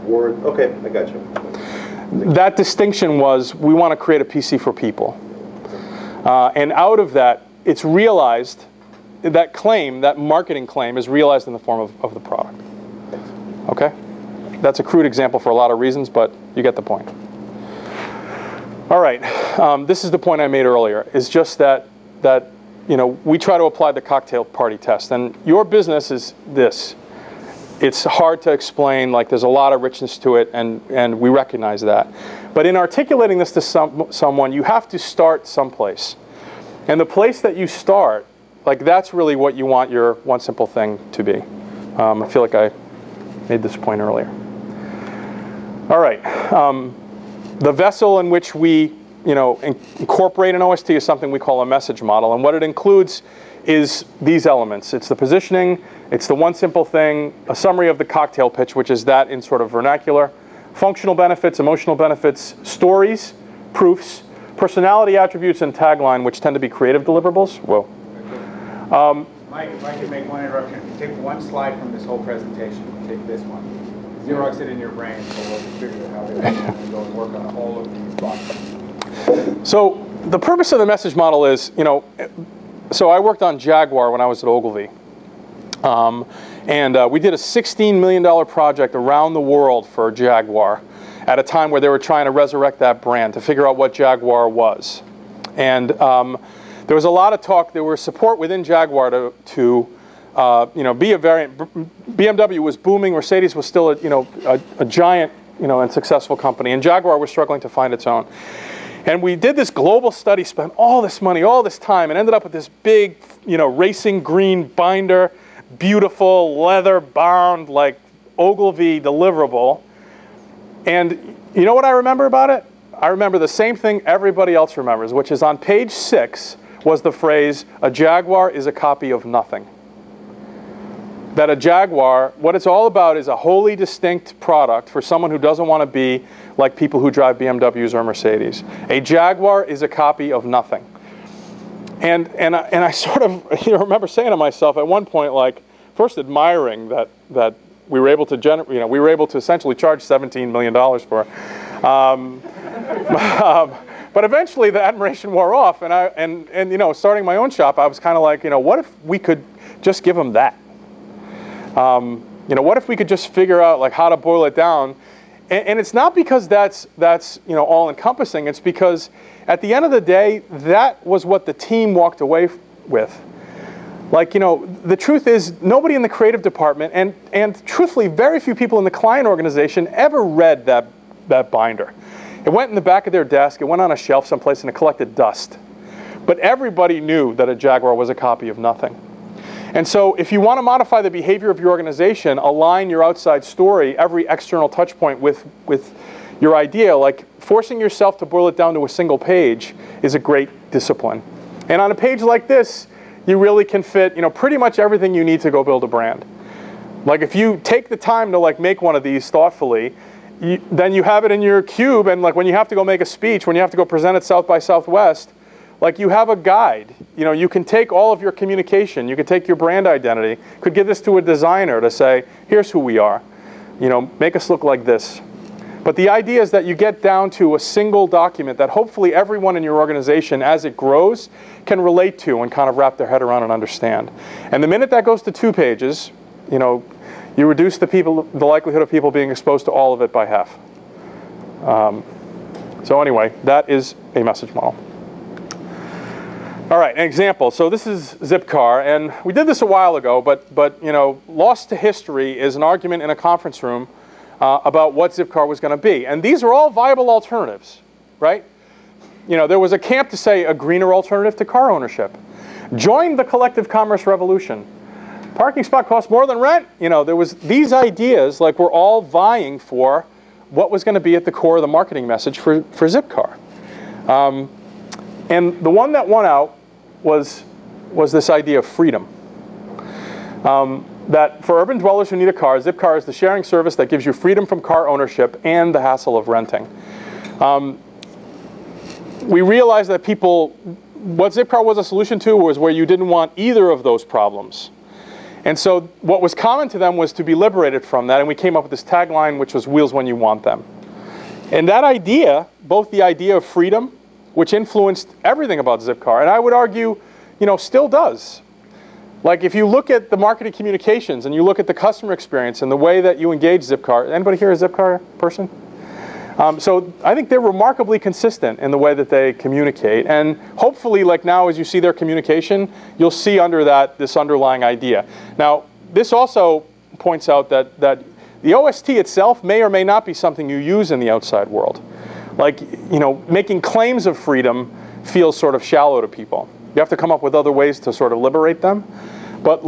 word, okay, I got you. That distinction was, we want to create a PC for people. And out of that, it's realized, that claim, that marketing claim, is realized in the form of the product. Okay? That's a crude example for a lot of reasons, but you get the point. All right, this is the point I made earlier, is just that we try to apply the cocktail party test. And your business is this. It's hard to explain, like there's a lot of richness to it, and we recognize that. But in articulating this to someone, you have to start someplace. And the place that you start, like that's really what you want your one simple thing to be. I feel like I made this point earlier. All right, the vessel in which we incorporate an OST is something we call a message model. And what it includes is these elements. It's the positioning, it's the one simple thing, a summary of the cocktail pitch, which is that in sort of vernacular, functional benefits, emotional benefits, stories, proofs, personality attributes, and tagline, which tend to be creative deliverables. Whoa. Mike, if I could make one interruption. Take one slide from this whole presentation. Take this one. Xerox it in your brain so we'll figure out how to go and work on all of these boxes. So the purpose of the message model is, so I worked on Jaguar when I was at Ogilvy. And we did a $16 million project around the world for Jaguar at a time where they were trying to resurrect that brand, to figure out what Jaguar was. And there was a lot of talk. There was support within Jaguar to be a variant. BMW was booming. Mercedes was still a giant and successful company. And Jaguar was struggling to find its own. And we did this global study, spent all this money, all this time, and ended up with this big, racing green binder, beautiful leather-bound, like Ogilvy deliverable. And you know what I remember about it? I remember the same thing everybody else remembers, which is on page 6 was the phrase, "A Jaguar is a copy of nothing." That a Jaguar, what it's all about is a wholly distinct product for someone who doesn't want to be like people who drive BMWs or Mercedes. A Jaguar is a copy of nothing. And I sort of remember saying to myself at one point, like, first admiring that we were able to we were able to essentially charge $17 million for it. But eventually the admiration wore off, and starting my own shop, I was kind of like, what if we could just give them that? What if we could just figure out like how to boil it down? And it's not because that's all encompassing. It's because at the end of the day, that was what the team walked away with. Like, the truth is nobody in the creative department and truthfully very few people in the client organization ever read that binder. It went in the back of their desk, it went on a shelf someplace, and it collected dust. But everybody knew that a Jaguar was a copy of nothing. And so if you want to modify the behavior of your organization, align your outside story, every external touch point with your idea, like forcing yourself to boil it down to a single page is a great discipline. And on a page like this, you really can fit pretty much everything you need to go build a brand. Like if you take the time to like make one of these thoughtfully, then you have it in your cube, and like when you have to go make a speech, when you have to go present at South by Southwest, like you have a guide. You can take all of your communication, you could take your brand identity, could give this to a designer to say, here's who we are. Make us look like this. But the idea is that you get down to a single document that hopefully everyone in your organization, as it grows, can relate to and kind of wrap their head around and understand. And the minute that goes to 2 pages, you reduce the likelihood of people being exposed to all of it by half. So anyway, that is a message model. All right, an example. So this is Zipcar, and we did this a while ago, but lost to history is an argument in a conference room about what Zipcar was going to be. And these are all viable alternatives, right? There was a camp to say a greener alternative to car ownership. Join the collective commerce revolution. Parking spot costs more than rent. There was these ideas, like we're all vying for what was going to be at the core of the marketing message for Zipcar. And the one that won out was this idea of freedom. That for urban dwellers who need a car, Zipcar is the sharing service that gives you freedom from car ownership and the hassle of renting. We realized that what Zipcar was a solution to was where you didn't want either of those problems. And so what was common to them was to be liberated from that, and we came up with this tagline, which was wheels when you want them. And that idea, both the idea of freedom, which influenced everything about Zipcar, and I would argue, still does. Like if you look at the marketing communications and you look at the customer experience and the way that you engage Zipcar, anybody here a Zipcar person? So I think they're remarkably consistent in the way that they communicate, and hopefully, like now, as you see their communication, you'll see under that this underlying idea. Now, this also points out that the OST itself may or may not be something you use in the outside world. Like, making claims of freedom feels sort of shallow to people. You have to come up with other ways to sort of liberate them. But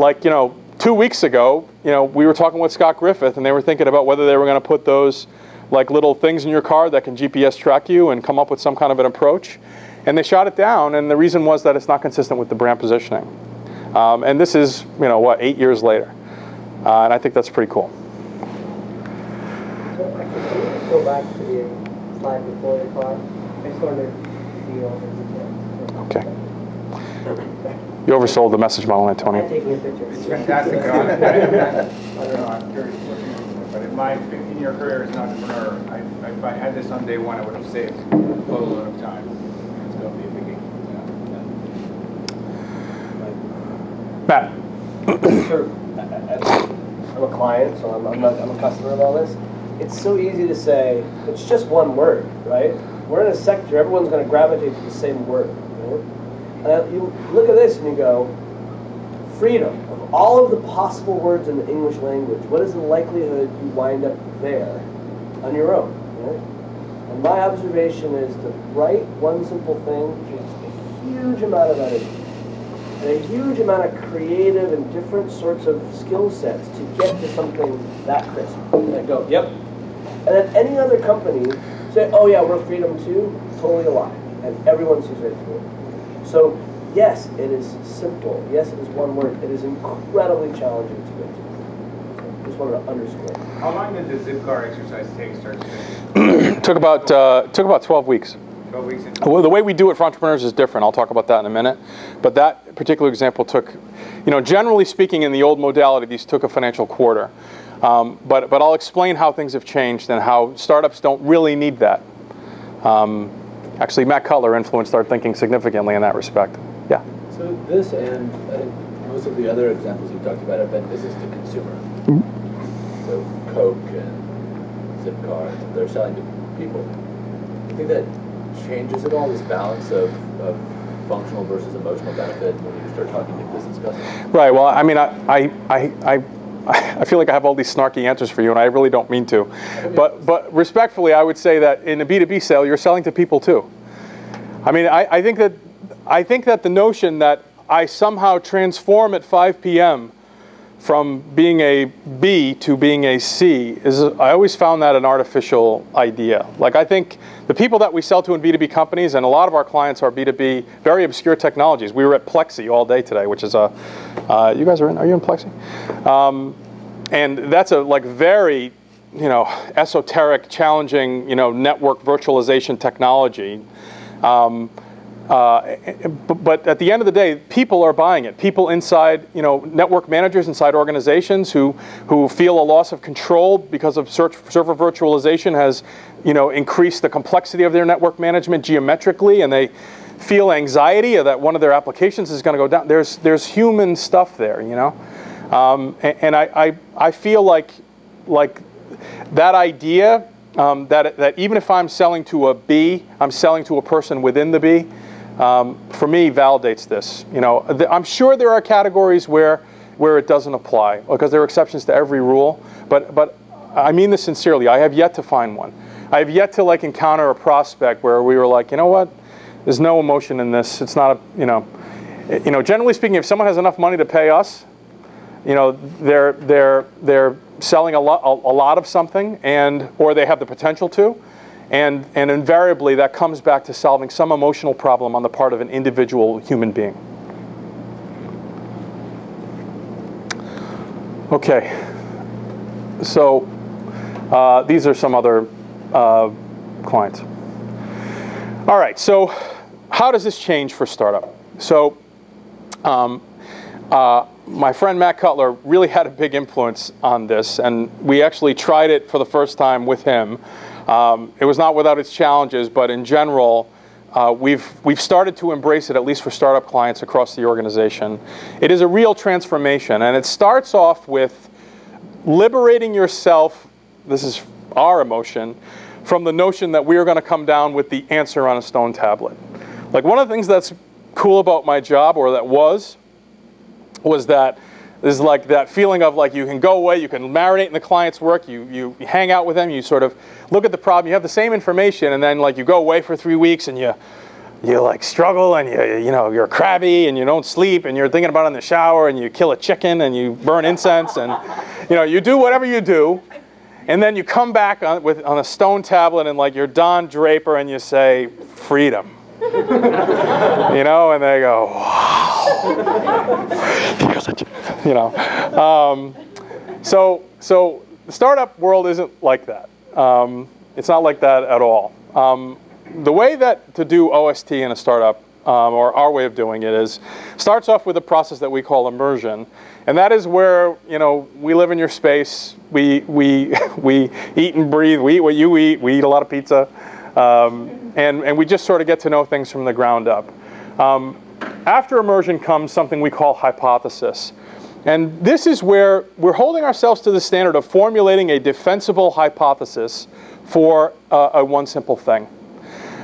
2 weeks ago, we were talking with Scott Griffith, and they were thinking about whether they were going to put those like little things in your car that can GPS track you and come up with some kind of an approach. And they shot it down, and the reason was that it's not consistent with the brand positioning. And this is, 8 years later. And I think that's pretty cool. So can you go back to the slide before the car? I just wanted to feel Okay. You oversold the message model, Antonio. I'm taking a picture. It's fantastic. I don't know, I'm curious what you're doing, but in my 15-year career as an entrepreneur, if I had this on day one, I would have saved a boatload of time. It's going to be a biggie. Matt. Sure. I'm a client, so I'm a customer of all this. It's so easy to say, it's just one word, right? We're in a sector, everyone's going to gravitate to the same word. Right? You look at this and you go, freedom. Of all of the possible words in the English language, what is the likelihood you wind up there on your own? Right? And my observation is to write one simple thing takes a huge amount of energy and a huge amount of creative and different sorts of skill sets to get to something that crisp. And I go, yep. And then any other company say, oh yeah, we're freedom too, totally a lie. And everyone sees right through it. So yes, it is simple. Yes, it is one word. It is incredibly challenging to get to. So just wanted to underscore. How long did the Zipcar exercise take start to finish? Took about 12 weeks. 12 weeks into Well, the way we do it for entrepreneurs is different. I'll talk about that in a minute. But that particular example took, generally speaking, in the old modality, these took a financial quarter. But I'll explain how things have changed and how startups don't really need that. Actually, Matt Cutler influenced our thinking significantly in that respect. Yeah. So this and I think most of the other examples you've talked about have been business to consumer. So Coke and Zipcar, they're selling to people. Do you think that changes at all, this balance of functional versus emotional benefit when you start talking to business customers? Right. Well, I mean, I feel like I have all these snarky answers for you, and I really don't mean to. But respectfully, I would say that in a B2B sale, you're selling to people too. I mean, I think that the notion that I somehow transform at 5 p.m. from being a B to being a C I always found that an artificial idea. Like, I think the people that we sell to in B2B companies, and a lot of our clients are B2B, very obscure technologies. We were at Plexi all day today, which is you guys are you in Plexi? And that's a very, esoteric, challenging, network virtualization technology. But at the end of the day, people are buying it. People inside, network managers inside organizations who feel a loss of control because of server virtualization has increase the complexity of their network management geometrically, and they feel anxiety that one of their applications is going to go down. There's human stuff there, and I feel like that idea that even if I'm selling to a B, I'm selling to a person within the B. For me, validates this. I'm sure there are categories where it doesn't apply, because there are exceptions to every rule. But I mean this sincerely. I have yet to find one. I have yet to encounter a prospect where we were like, you know what? There's no emotion in this. It's not a, generally speaking, if someone has enough money to pay us, they're selling a lot of something, or they have the potential to, and invariably that comes back to solving some emotional problem on the part of an individual human being. Okay, so these are some other clients. All right, so how does this change for startup? So my friend Matt Cutler really had a big influence on this, and we actually tried it for the first time with him. It was not without its challenges, but in general, we've started to embrace it, at least for startup clients across the organization. It is a real transformation, and it starts off with liberating yourself, this is our emotion, from the notion that we are going to come down with the answer on a stone tablet. One of the things that's cool about my job, or that was that there's that feeling of you can go away, you can marinate in the client's work, you hang out with them, you sort of look at the problem, you have the same information, and then you go away for 3 weeks and you struggle, and you're crabby, and you don't sleep, and you're thinking about it in the shower, and you kill a chicken, and you burn incense, and you do whatever you do, and then you come back on a stone tablet, and you're Don Draper, and you say, freedom. And they go, wow. So the startup world isn't like that. It's not like that at all. The way that to do OST in a startup, or our way of doing it, starts off with a process that we call immersion, and that is where we live in your space. We eat and breathe. We eat what you eat. We eat a lot of pizza. And we just sort of get to know things from the ground up. After immersion comes something we call hypothesis. And this is where we're holding ourselves to the standard of formulating a defensible hypothesis for one simple thing.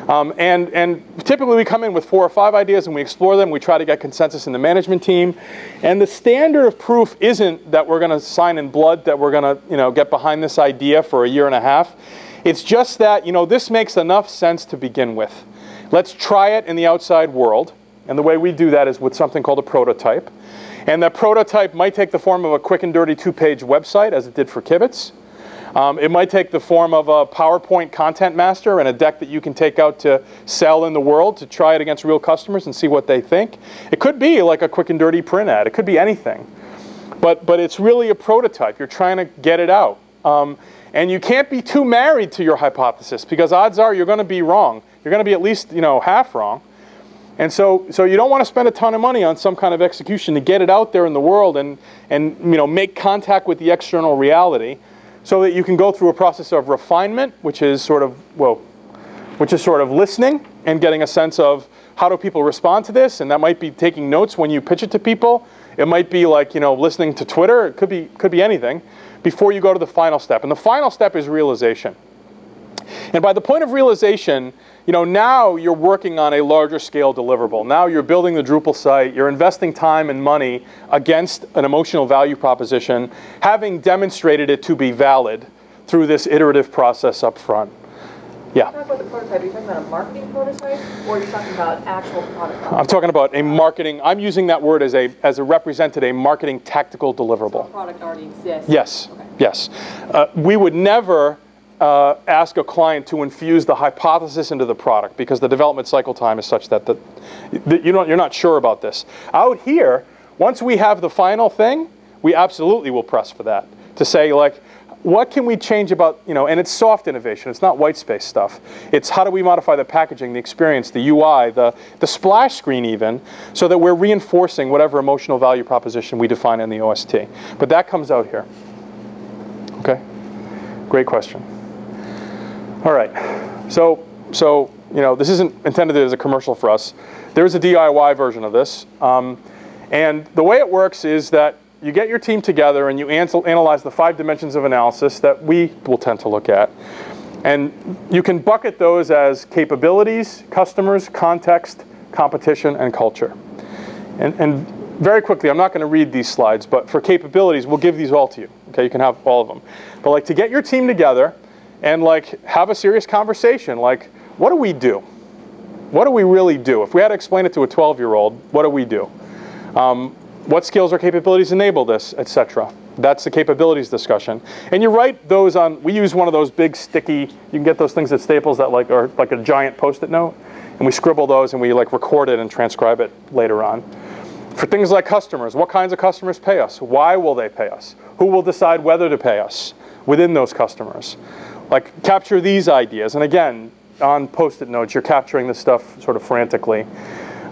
And typically we come in with 4 or 5 ideas and we explore them. We try to get consensus in the management team. And the standard of proof isn't that we're going to sign in blood, that we're going to get behind this idea for a year and a half. It's just that, this makes enough sense to begin with. Let's try it in the outside world. And the way we do that is with something called a prototype. And that prototype might take the form of a quick and dirty 2-page website, as it did for Kibitz. It might take the form of a PowerPoint content master and a deck that you can take out to sell in the world, to try it against real customers and see what they think. It could be like a quick and dirty print ad. It could be anything. But it's really a prototype. You're trying to get it out. And you can't be too married to your hypothesis, because odds are you're going to be wrong. You're going to be at least half wrong. And so you don't want to spend a ton of money on some kind of execution to get it out there in the world and make contact with the external reality, so that you can go through a process of refinement, which is sort of listening and getting a sense of how do people respond to this, and that might be taking notes when you pitch it to people. It might be listening to Twitter. It could be anything, before you go to the final step. And the final step is realization. And by the point of realization, now you're working on a larger scale deliverable. Now you're building the Drupal site. You're investing time and money against an emotional value proposition, having demonstrated it to be valid through this iterative process up front. Yeah. Talk about the prototype. Are you talking about a marketing prototype, or are you talking about actual product? I'm talking about a marketing. I'm using that word as a represented a marketing tactical deliverable. So the product already exists. Yes. Okay. Yes. We would never ask a client to infuse the hypothesis into the product, because the development cycle time is such that you're not sure about this. Out here, once we have the final thing, we absolutely will press for that, to say what can we change about, and it's soft innovation. It's not white space stuff. It's how do we modify the packaging, the experience, the UI, the splash screen even, so that we're reinforcing whatever emotional value proposition we define in the OST. But that comes out here. Okay? Great question. All right, so this isn't intended as a commercial for us. There's a DIY version of this, and the way it works is that you get your team together and you analyze the 5 dimensions of analysis that we will tend to look at. And you can bucket those as capabilities, customers, context, competition, and culture. And very quickly, I'm not going to read these slides, but for capabilities, we'll give these all to you. Okay, you can have all of them. But to get your team together and have a serious conversation, what do we do? What do we really do? If we had to explain it to a 12-year-old, what do we do? What skills or capabilities enable this, etc. That's the capabilities discussion. And you write those on, we use one of those big sticky, you can get those things at Staples that are like a giant Post-it note, and we scribble those and we record it and transcribe it later on. For things like customers, what kinds of customers pay us? Why will they pay us? Who will decide whether to pay us within those customers? Capture these ideas. And again, on Post-it notes, you're capturing this stuff sort of frantically.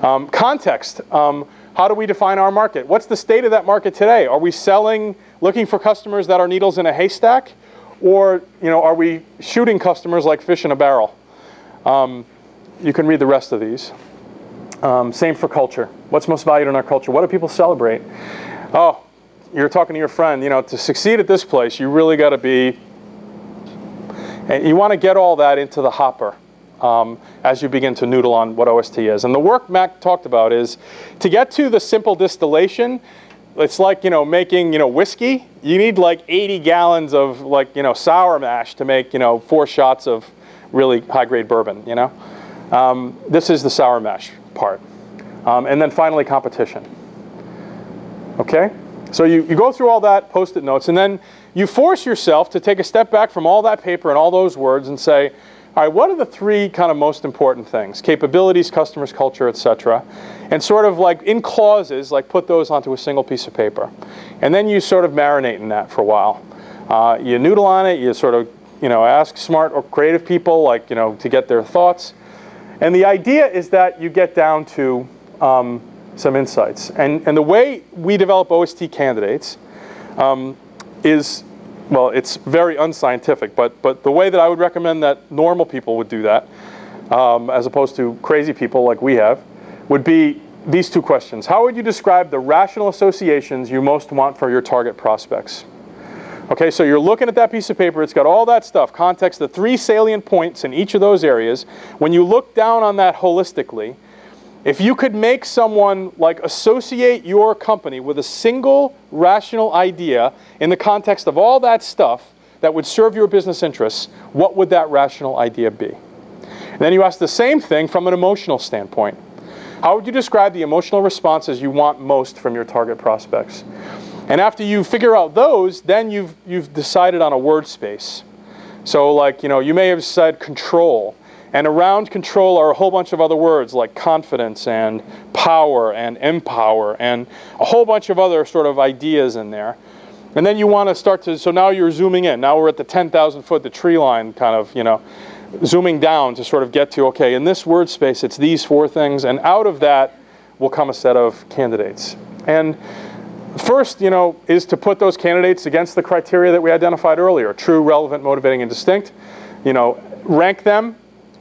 Context. How do we define our market? What's the state of that market today? Are we looking for customers that are needles in a haystack? Or are we shooting customers like fish in a barrel? You can read the rest of these. Same for culture. What's most valued in our culture? What do people celebrate? Oh, you're talking to your friend. To succeed at this place, you really got to be... And you want to get all that into the hopper as you begin to noodle on what OST is. And the work Mac talked about is to get to the simple distillation. It's like making whiskey. You need 80 gallons of sour mash to make 4 shots of really high-grade bourbon. This is the sour mash part. And then finally, competition. Okay? So you go through all that Post-it notes, and then you force yourself to take a step back from all that paper and all those words and say, all right, what are the 3 kind of most important things? Capabilities, customers, culture, etc. And sort of in clauses, put those onto a single piece of paper. And then you sort of marinate in that for a while. You noodle on it, you sort of ask smart or creative people to get their thoughts. And the idea is that you get down to some insights. And the way we develop OST candidates is, well, it's very unscientific, but the way that I would recommend that normal people would do that, as opposed to crazy people like we have, would be these 2 questions. How would you describe the rational associations you most want for your target prospects? Okay, so you're looking at that piece of paper, it's got all that stuff, context, the 3 salient points in each of those areas. When you look down on that holistically, if you could make someone associate your company with a single rational idea in the context of all that stuff that would serve your business interests, what would that rational idea be? And then you ask the same thing from an emotional standpoint. How would you describe the emotional responses you want most from your target prospects? And after you figure out those, then you've decided on a word space. So you may have said control. And around control are a whole bunch of other words like confidence and power and empower and a whole bunch of other sort of ideas in there. And then you want to start to, so now you're zooming in. Now we're at the 10,000 foot, the tree line kind of, zooming down to sort of get to, okay, in this word space, it's these 4 things. And out of that will come a set of candidates. And first, is to put those candidates against the criteria that we identified earlier. True, relevant, motivating, and distinct. Rank them.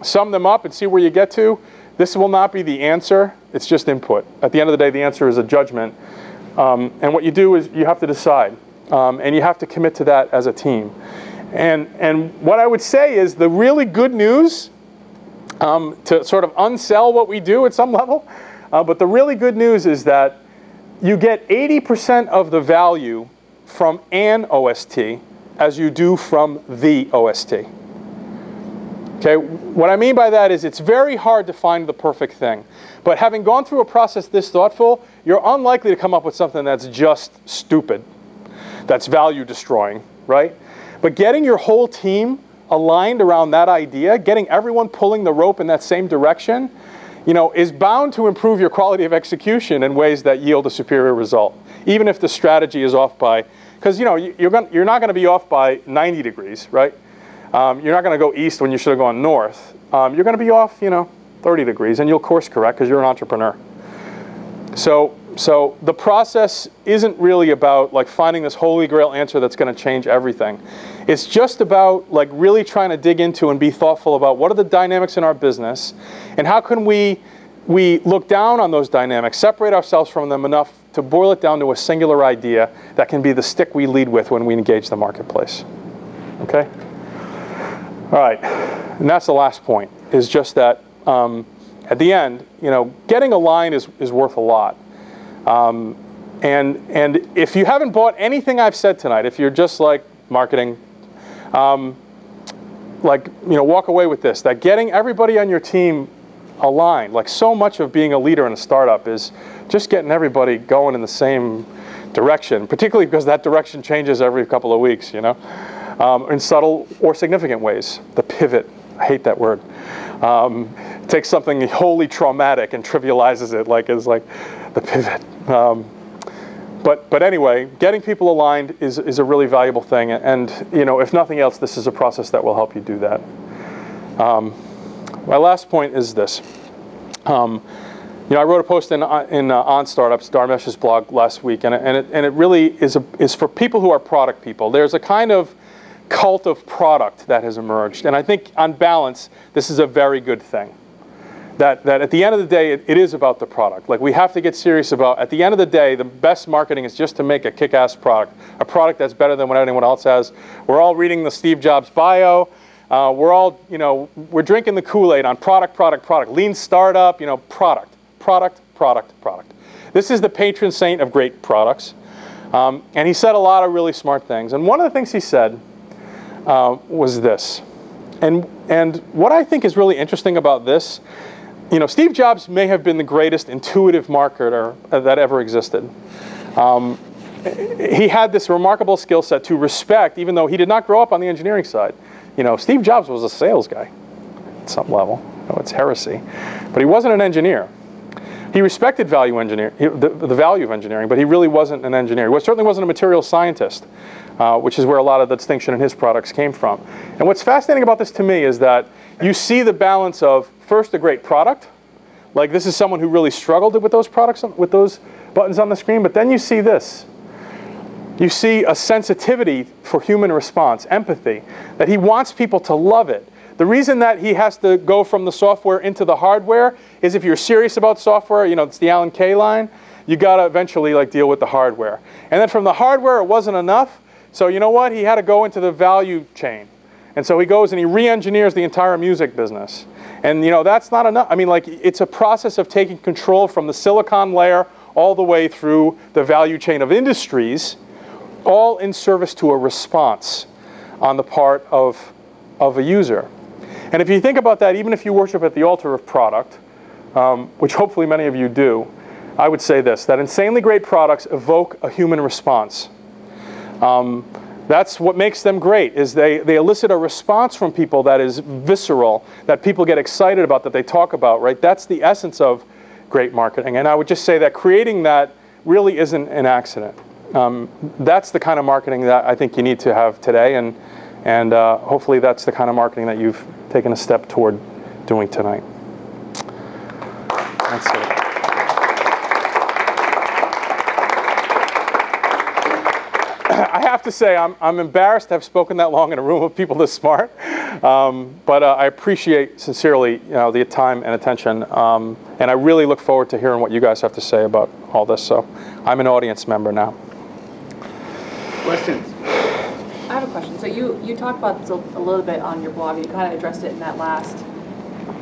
Sum them up and see where you get to. This will not be the answer. It's just input. At the end of the day, the answer is a judgment. And what you do is you have to decide. And you have to commit to that as a team. And what I would say is the really good news, to sort of unsell what we do at some level, but the really good news is that you get 80% of the value from an OST as you do from the OST. Okay, what I mean by that is it's very hard to find the perfect thing. But having gone through a process this thoughtful, you're unlikely to come up with something that's just stupid, that's value destroying, right? But getting your whole team aligned around that idea, getting everyone pulling the rope in that same direction, is bound to improve your quality of execution in ways that yield a superior result, even if the strategy is off by, because you're not going to be off by 90 degrees, right? You're not going to go east when you should have gone north. You're going to be off, 30 degrees, and you'll course correct because you're an entrepreneur. So the process isn't really about finding this holy grail answer that's going to change everything. It's just about like really trying to dig into and be thoughtful about what are the dynamics in our business, and how can we look down on those dynamics, separate ourselves from them enough to boil it down to a singular idea that can be the stick we lead with when we engage the marketplace. Okay? All right, and that's the last point, is just that at the end, getting aligned is worth a lot. And if you haven't bought anything I've said tonight, if you're just like marketing, walk away with this, that getting everybody on your team aligned, like so much of being a leader in a startup is just getting everybody going in the same direction, particularly because that direction changes every couple of weeks, in subtle or significant ways. The pivot, I hate that word. Takes something wholly traumatic and trivializes it as the pivot. But anyway, getting people aligned is a really valuable thing, and if nothing else, this is a process that will help you do that. My last point is this. I wrote a post in On Startups, Dharmesh's blog, last week, and it really is for people who are product people. There's a kind of cult of product that has emerged, and I think on balance, this is a very good thing. That at the end of the day, it is about the product. Like, we have to get serious about, at the end of the day, the best marketing is just to make a kick-ass product, a product that's better than what anyone else has. We're all reading the Steve Jobs bio. We're all, we're drinking the Kool-Aid on product, lean startup, product. This is the patron saint of great products. And he said a lot of really smart things. And one of the things he said was this. And what I think is really interesting about this, Steve Jobs may have been the greatest intuitive marketer that ever existed. He had this remarkable skill set to respect, even though he did not grow up on the engineering side. Steve Jobs was a sales guy at some level. It's heresy. But he wasn't an engineer. He respected the value of engineering, but he really wasn't an engineer. He certainly wasn't a material scientist, which is where a lot of the distinction in his products came from. And what's fascinating about this to me is that you see the balance of, first, a great product. Like, this is someone who really struggled with those products, with those buttons on the screen. But then you see this. You see a sensitivity for human response, empathy, that he wants people to love it. The reason that he has to go from the software into the hardware is if you're serious about software, it's the Alan Kay line, you got to eventually deal with the hardware. And then from the hardware, it wasn't enough. So you know what? He had to go into the value chain. And so he goes and he re-engineers the entire music business. And that's not enough. It's a process of taking control from the silicon layer all the way through the value chain of industries, all in service to a response on the part of a user. And if you think about that, even if you worship at the altar of product, which hopefully many of you do, I would say this, that insanely great products evoke a human response. That's what makes them great, is they elicit a response from people that is visceral, that people get excited about, that they talk about, right? That's the essence of great marketing. And I would just say that creating that really isn't an accident. That's the kind of marketing that I think you need to have today, and hopefully that's the kind of marketing that you've taken a step toward doing tonight. That's it. I have to say, I'm embarrassed to have spoken that long in a room of people this smart, but I appreciate sincerely the time and attention, and I really look forward to hearing what you guys have to say about all this. So I'm an audience member now. Questions? I have a question. So you talked about this a little bit on your blog. You kind of addressed it in that last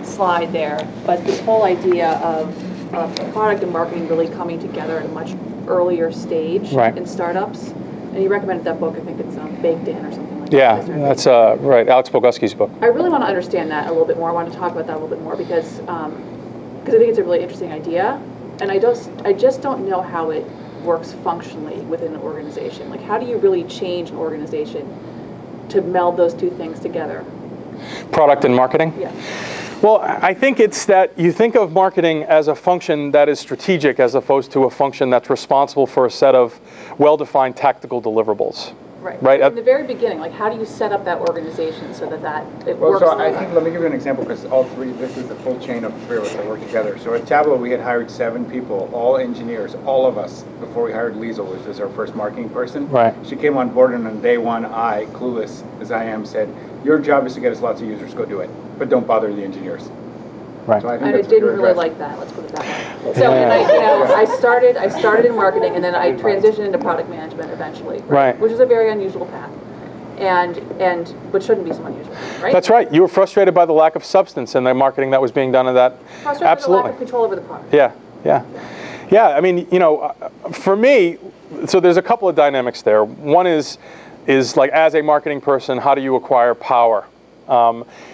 slide there. But this whole idea of product and marketing really coming together at a much earlier stage in startups. And you recommended that book. I think it's Baked In or something like that. Yeah, that's right. Alex Bogusky's book. I really want to understand that a little bit more. I want to talk about that a little bit more because I think it's a really interesting idea, and I just don't know how it works functionally within an organization. Like, how do you really change an organization to meld those two things together? Product and marketing? Yeah. Well, I think it's that you think of marketing as a function that is strategic as opposed to a function that's responsible for a set of well-defined tactical deliverables. Right? In the very beginning, like how do you set up that organization so that it Well, works? so I think, let me give you an example, because all three, this is the full chain of three of us that work together. So at Tableau, we had hired 7 people, all engineers, all of us, before we hired Liesel, which was our first marketing person. Right. She came on board, and on day one, I, clueless as I am, said, your job is to get us lots of users, go do it, but don't bother the engineers. Right. So I think And I that's what didn't you're really addressing. like that, let's put it that way. So, and I started in marketing, and then I transitioned into product management eventually. Right. Which is a very unusual path. But shouldn't be so unusual, right? That's right. You were frustrated by the lack of substance in the marketing that was being done in that. Frustrated Absolutely. with the lack of control over the product. Yeah. I mean, for me, so there's a couple of dynamics there. One is like, as a marketing person, how do you acquire power?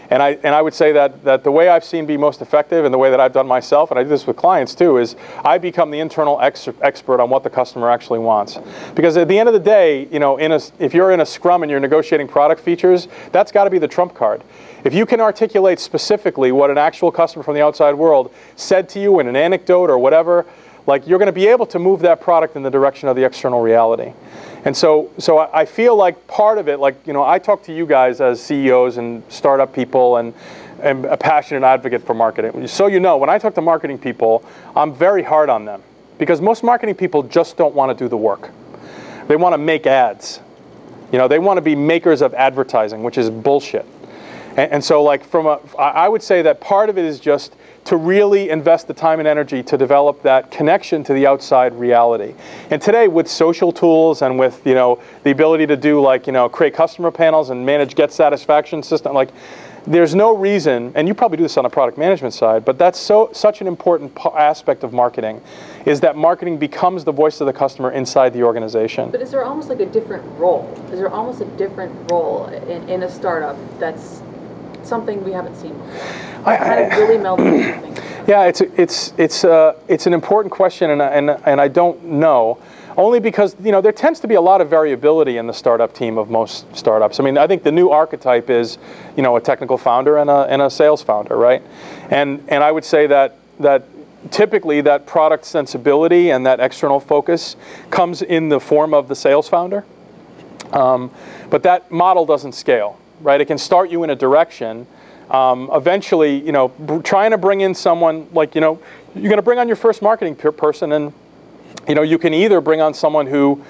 And I would say that the way I've seen be most effective, and the way that I've done myself, and I do this with clients too, is I become the internal expert on what the customer actually wants. Because at the end of the day, if you're in a scrum and you're negotiating product features, that's got to be the trump card. If you can articulate specifically what an actual customer from the outside world said to you in an anecdote or whatever, like, you're going to be able to move that product in the direction of the external reality. And so I feel like part of it, like, I talk to you guys as CEOs and startup people and a passionate advocate for marketing. So when I talk to marketing people, I'm very hard on them, because most marketing people just don't want to do the work. They want to make ads. They want to be makers of advertising, which is bullshit. And so, like, I would say that part of it is just to really invest the time and energy to develop that connection to the outside reality. And today, with social tools and with, the ability to do, like, create customer panels and manage get satisfaction system, like, there's no reason, and you probably do this on the product management side, but that's such an important aspect of marketing, is that marketing becomes the voice of the customer inside the organization. But is there almost like a different role? Is there almost a different role in a startup that's something we haven't seen before? Kind of really meld the two things together. Yeah, it's an important question, and I don't know, only because there tends to be a lot of variability in the startup team of most startups. I mean, I think the new archetype is a technical founder and a sales founder, right? And I would say that typically that product sensibility and that external focus comes in the form of the sales founder, but that model doesn't scale. Right, it can start you in a direction. Eventually, trying to bring in someone, like, you're going to bring on your first marketing person, and you can either bring on someone who,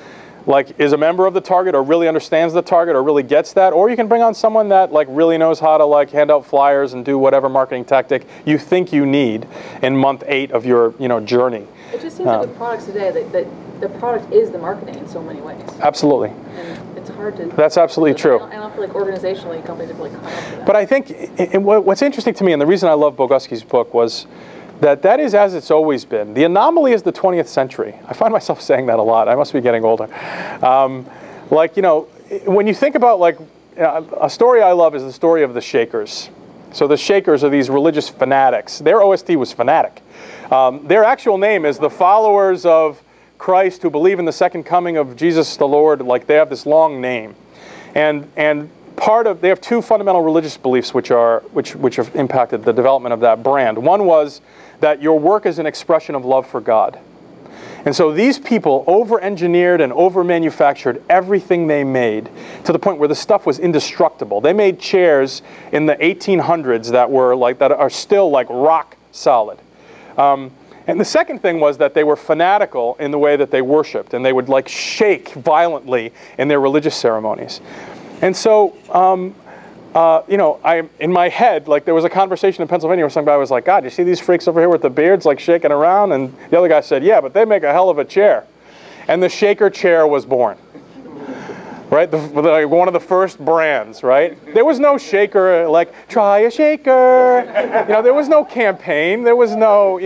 like, is a member of the target or really understands the target or really gets that, or you can bring on someone that, like, really knows how to, like, hand out flyers and do whatever marketing tactic you think you need in month 8 of your journey. It just seems like with products today that the product is the marketing in so many ways. Absolutely. And it's hard to... That's absolutely true. I don't feel like organizationally companies have really caught up to that. But I think what's interesting to me, and the reason I love Boguski's book, was that is as it's always been. The anomaly is the 20th century. I find myself saying that a lot. I must be getting older. When you think about, like, a story I love is the story of the Shakers. So the Shakers are these religious fanatics. Their OST was fanatic. Their actual name is the followers of Christ who believe in the second coming of Jesus the Lord. Like, they have this long name, and they have 2 fundamental religious beliefs which have impacted the development of that brand. One was that your work is an expression of love for God, and so these people over-engineered and over-manufactured everything they made to the point where the stuff was indestructible. They made chairs in the 1800s that are still, like, rock solid. And the second thing was that they were fanatical in the way that they worshipped, and they would, like, shake violently in their religious ceremonies. And so, in my head, like, there was a conversation in Pennsylvania where some guy was like, God, you see these freaks over here with the beards, like, shaking around? And the other guy said, yeah, but they make a hell of a chair. And the Shaker chair was born. Right, one of the first brands, right? There was no shaker, like, try a shaker. There was no campaign. There was no,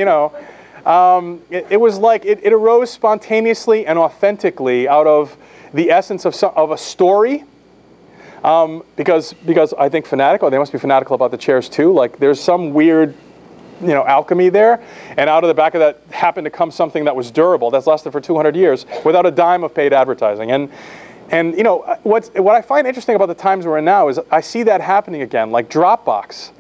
it was like, it arose spontaneously and authentically out of the essence of a story. Because I think they must be fanatical about the chairs too. Like, there's some weird, alchemy there. And out of the back of that happened to come something that was durable, that's lasted for 200 years without a dime of paid advertising. And what I find interesting about the times we're in now is I see that happening again. Like, Dropbox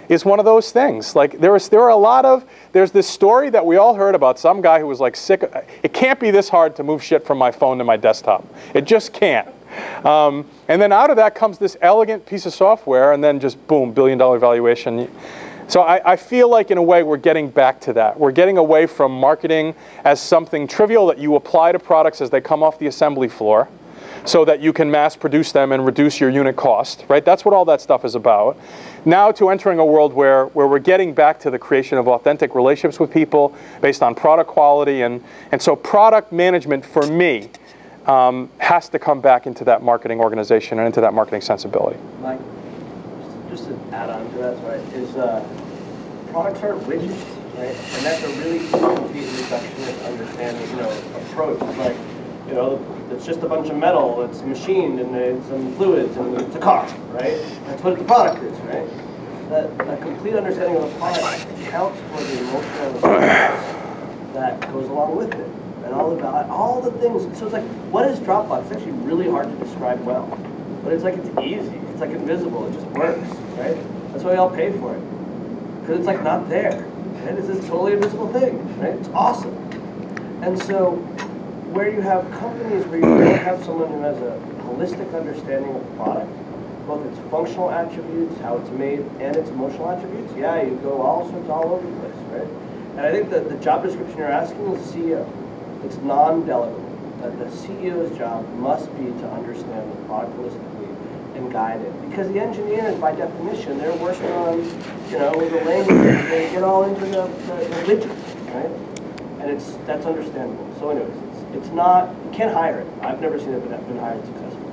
is one of those things. Like, there's this story that we all heard about some guy who was, like, sick. It can't be this hard to move shit from my phone to my desktop. It just can't. And then out of that comes this elegant piece of software, and then just boom, billion-dollar valuation. So I feel like, in a way, we're getting back to that. We're getting away from marketing as something trivial that you apply to products as they come off the assembly floor, so that you can mass produce them and reduce your unit cost, right? That's what all that stuff is about. Now to entering a world where we're getting back to the creation of authentic relationships with people based on product quality. And so product management, for me, has to come back into that marketing organization and into that marketing sensibility. Mike, just to add on to that, right, is products are widgets, right? And that's a really complete reductionist understanding, approach. It's like, it's just a bunch of metal, it's machined, and it's some fluids, and it's a car, right? That's what the product is, right? That complete understanding of the product accounts for the emotional response that goes along with it. And all the things. So it's like, what is Dropbox? It's actually really hard to describe well. But it's like, it's easy. It's like invisible. It just works, right? That's why we all pay for it. Because it's like not there. Right? It's this totally invisible thing, right? It's awesome. And so where you have companies where you don't have someone who has a holistic understanding of the product, both its functional attributes, how it's made, and its emotional attributes, yeah, you go all over the place, right? And I think that the job description you're asking is CEO. It's non-delegable. That the CEO's job must be to understand the product holistically and guide it. Because the engineers, by definition, they're working on, the language, they get all into the widgets, right? And that's understandable. So anyways, it's not, you can't hire it. I've never seen it been hired successfully.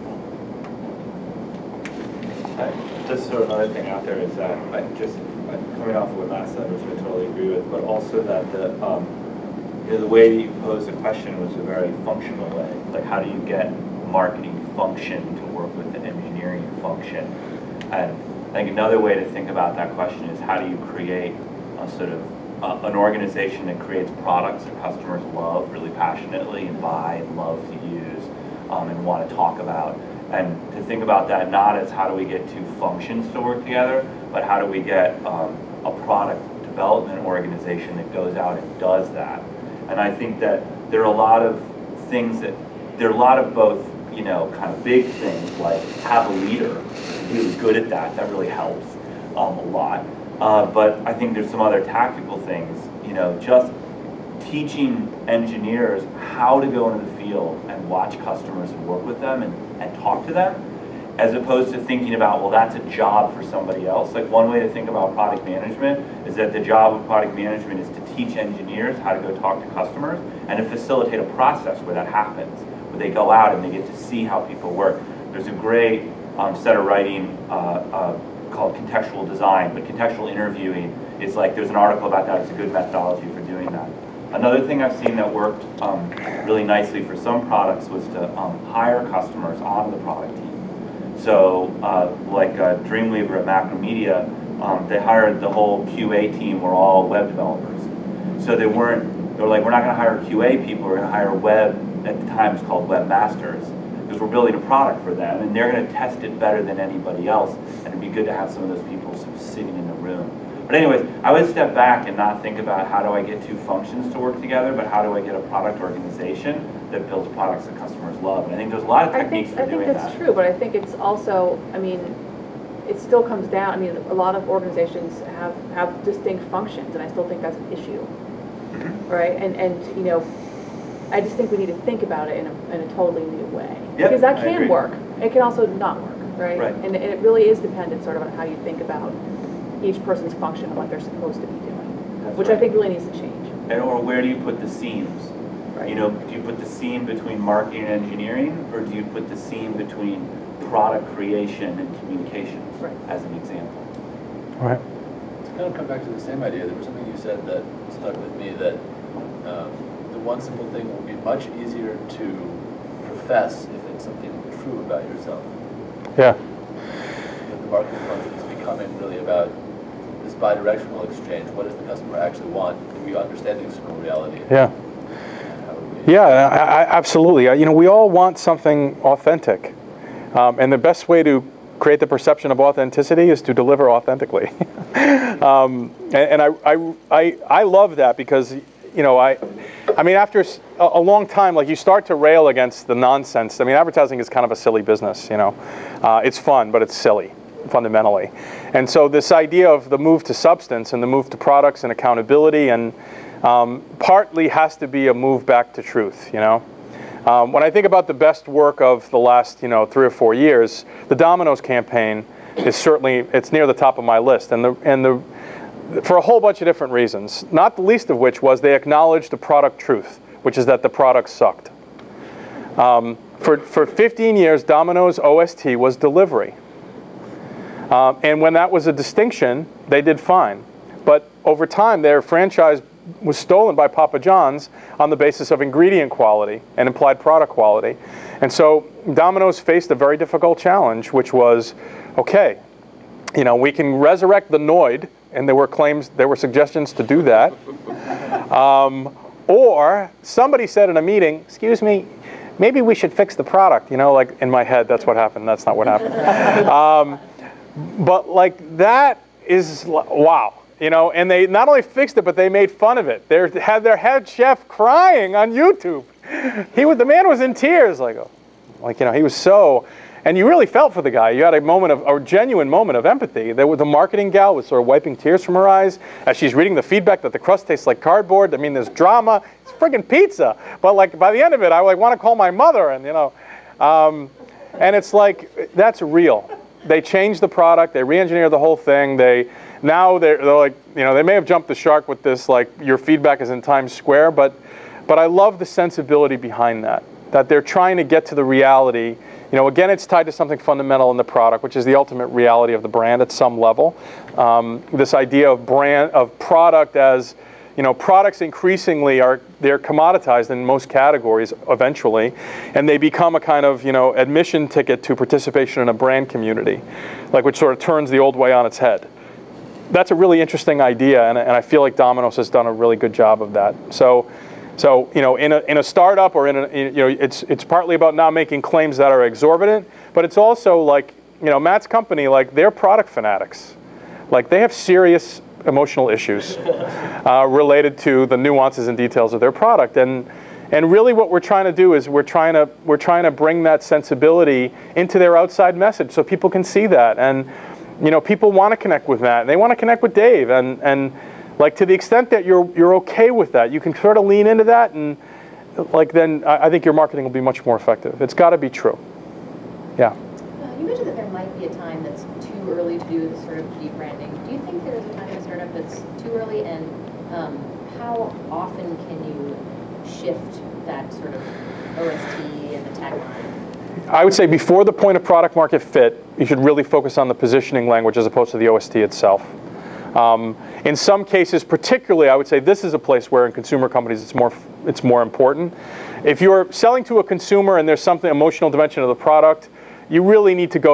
Just sort of another thing out there is that coming off of what Matt said, which I totally agree with, but also that the way that you posed the question was a very functional way. Like, how do you get marketing function to work with the engineering function? And I think another way to think about that question is, how do you create a sort of an organization that creates products that customers love really passionately and buy and love to use and want to talk about? And to think about that not as how do we get two functions to work together, but how do we get a product development organization that goes out and does that. And I think that there are a lot of things there are a lot of both, kind of big things, like have a leader who's really good at that. That really helps a lot. But I think there's some other tactical things, just teaching engineers how to go into the field and watch customers and work with them and talk to them, as opposed to thinking about, well, that's a job for somebody else. Like, one way to think about product management is that the job of product management is to teach engineers how to go talk to customers and to facilitate a process where that happens, where they go out and they get to see how people work. There's a great set of writing called contextual design, but contextual interviewing is like, there's an article about that. It's a good methodology for doing that. Another thing I've seen that worked really nicely for some products was to hire customers on the product team. So like Dreamweaver at Macromedia, they hired the whole QA team were all web developers. So they were like, we're not going to hire QA people, we're going to hire web, at the time it's called webmasters, because we're building a product for them, and they're going to test it better than anybody else, and it'd be good to have some of those people sort of sitting in the room. But anyways, I would step back and not think about how do I get two functions to work together, but how do I get a product organization that builds products that customers love. And I think there's a lot of techniques for doing that. I think that's true, but I think it's also, it still comes down, a lot of organizations have distinct functions, and I still think that's an issue, right? And I just think we need to think about it in a totally new way. Yep, because that I can agree. work. It can also not work, right? Right. And it really is dependent sort of on how you think about each person's function and what they're supposed to be doing, That's which right. I think really needs to change. Or where do you put the seams? Right. Do you put the seam between marketing and engineering, or do you put the seam between product creation and communications, Right. as an example? All right. To kind of come back to the same idea, there was something you said that stuck with me, that the one simple thing will be much easier to profess if it's something true about yourself. Yeah. That the marketing function is becoming really about this bi-directional exchange. What does the customer actually want? Do we understand the external reality? Yeah. Yeah, absolutely. We all want something authentic, and the best way to create the perception of authenticity is to deliver authentically. And I love that, because I mean, after a long time, like you start to rail against the nonsense. I mean, advertising is kind of a silly business, It's fun, but it's silly, fundamentally. And so this idea of the move to substance and the move to products and accountability and partly has to be a move back to truth, When I think about the best work of the last, 3 or 4 years, the Domino's campaign is certainly, it's near the top of my list. For a whole bunch of different reasons, not the least of which was they acknowledged the product truth, which is that the product sucked. For 15 years, Domino's OST was delivery. And when that was a distinction, they did fine. But over time, their franchise was stolen by Papa John's on the basis of ingredient quality and implied product quality. And so Domino's faced a very difficult challenge, which was, okay, we can resurrect the Noid, and there were suggestions to do that. Or somebody said in a meeting, excuse me, maybe we should fix the product. Like in my head, that's what happened. That's not what happened. But like that is, wow. And they not only fixed it, but they made fun of it. They had their head chef crying on YouTube. The man was in tears, he was so. And you really felt for the guy. You had a genuine moment of empathy. The marketing gal was sort of wiping tears from her eyes as she's reading the feedback that the crust tastes like cardboard. I mean, there's drama. It's friggin' pizza. But like by the end of it, I want to call my mother, and and it's like that's real. They changed the product. They re-engineered the whole thing. They're like, they may have jumped the shark with this, like your feedback is in Times Square, but I love the sensibility behind that they're trying to get to the reality. Again, it's tied to something fundamental in the product, which is the ultimate reality of the brand at some level. This idea of product as, products increasingly they're commoditized in most categories eventually, and they become a kind of, admission ticket to participation in a brand community, which sort of turns the old way on its head. That's a really interesting idea, and I feel like Domino's has done a really good job of that. So in a startup or it's partly about not making claims that are exorbitant, but it's also like, Matt's company, they're product fanatics. They have serious emotional issues related to the nuances and details of their product. And really what we're trying to do is we're trying to bring that sensibility into their outside message so people can see that. And, people want to connect with Matt. They want to connect with Dave. And to the extent that you're okay with that, you can sort of lean into that, and then I think your marketing will be much more effective. It's got to be true. Yeah. You mentioned that there might be a time that's too early to do this sort of deep branding. Do you think there is a time in a startup that's too early, and how often can you shift that sort of OST and the tagline? I would say before the point of product market fit, you should really focus on the positioning language as opposed to the OST itself. In some cases, particularly, I would say this is a place where in consumer companies it's more important. If you're selling to a consumer and there's something emotional dimension of the product, you really need to go to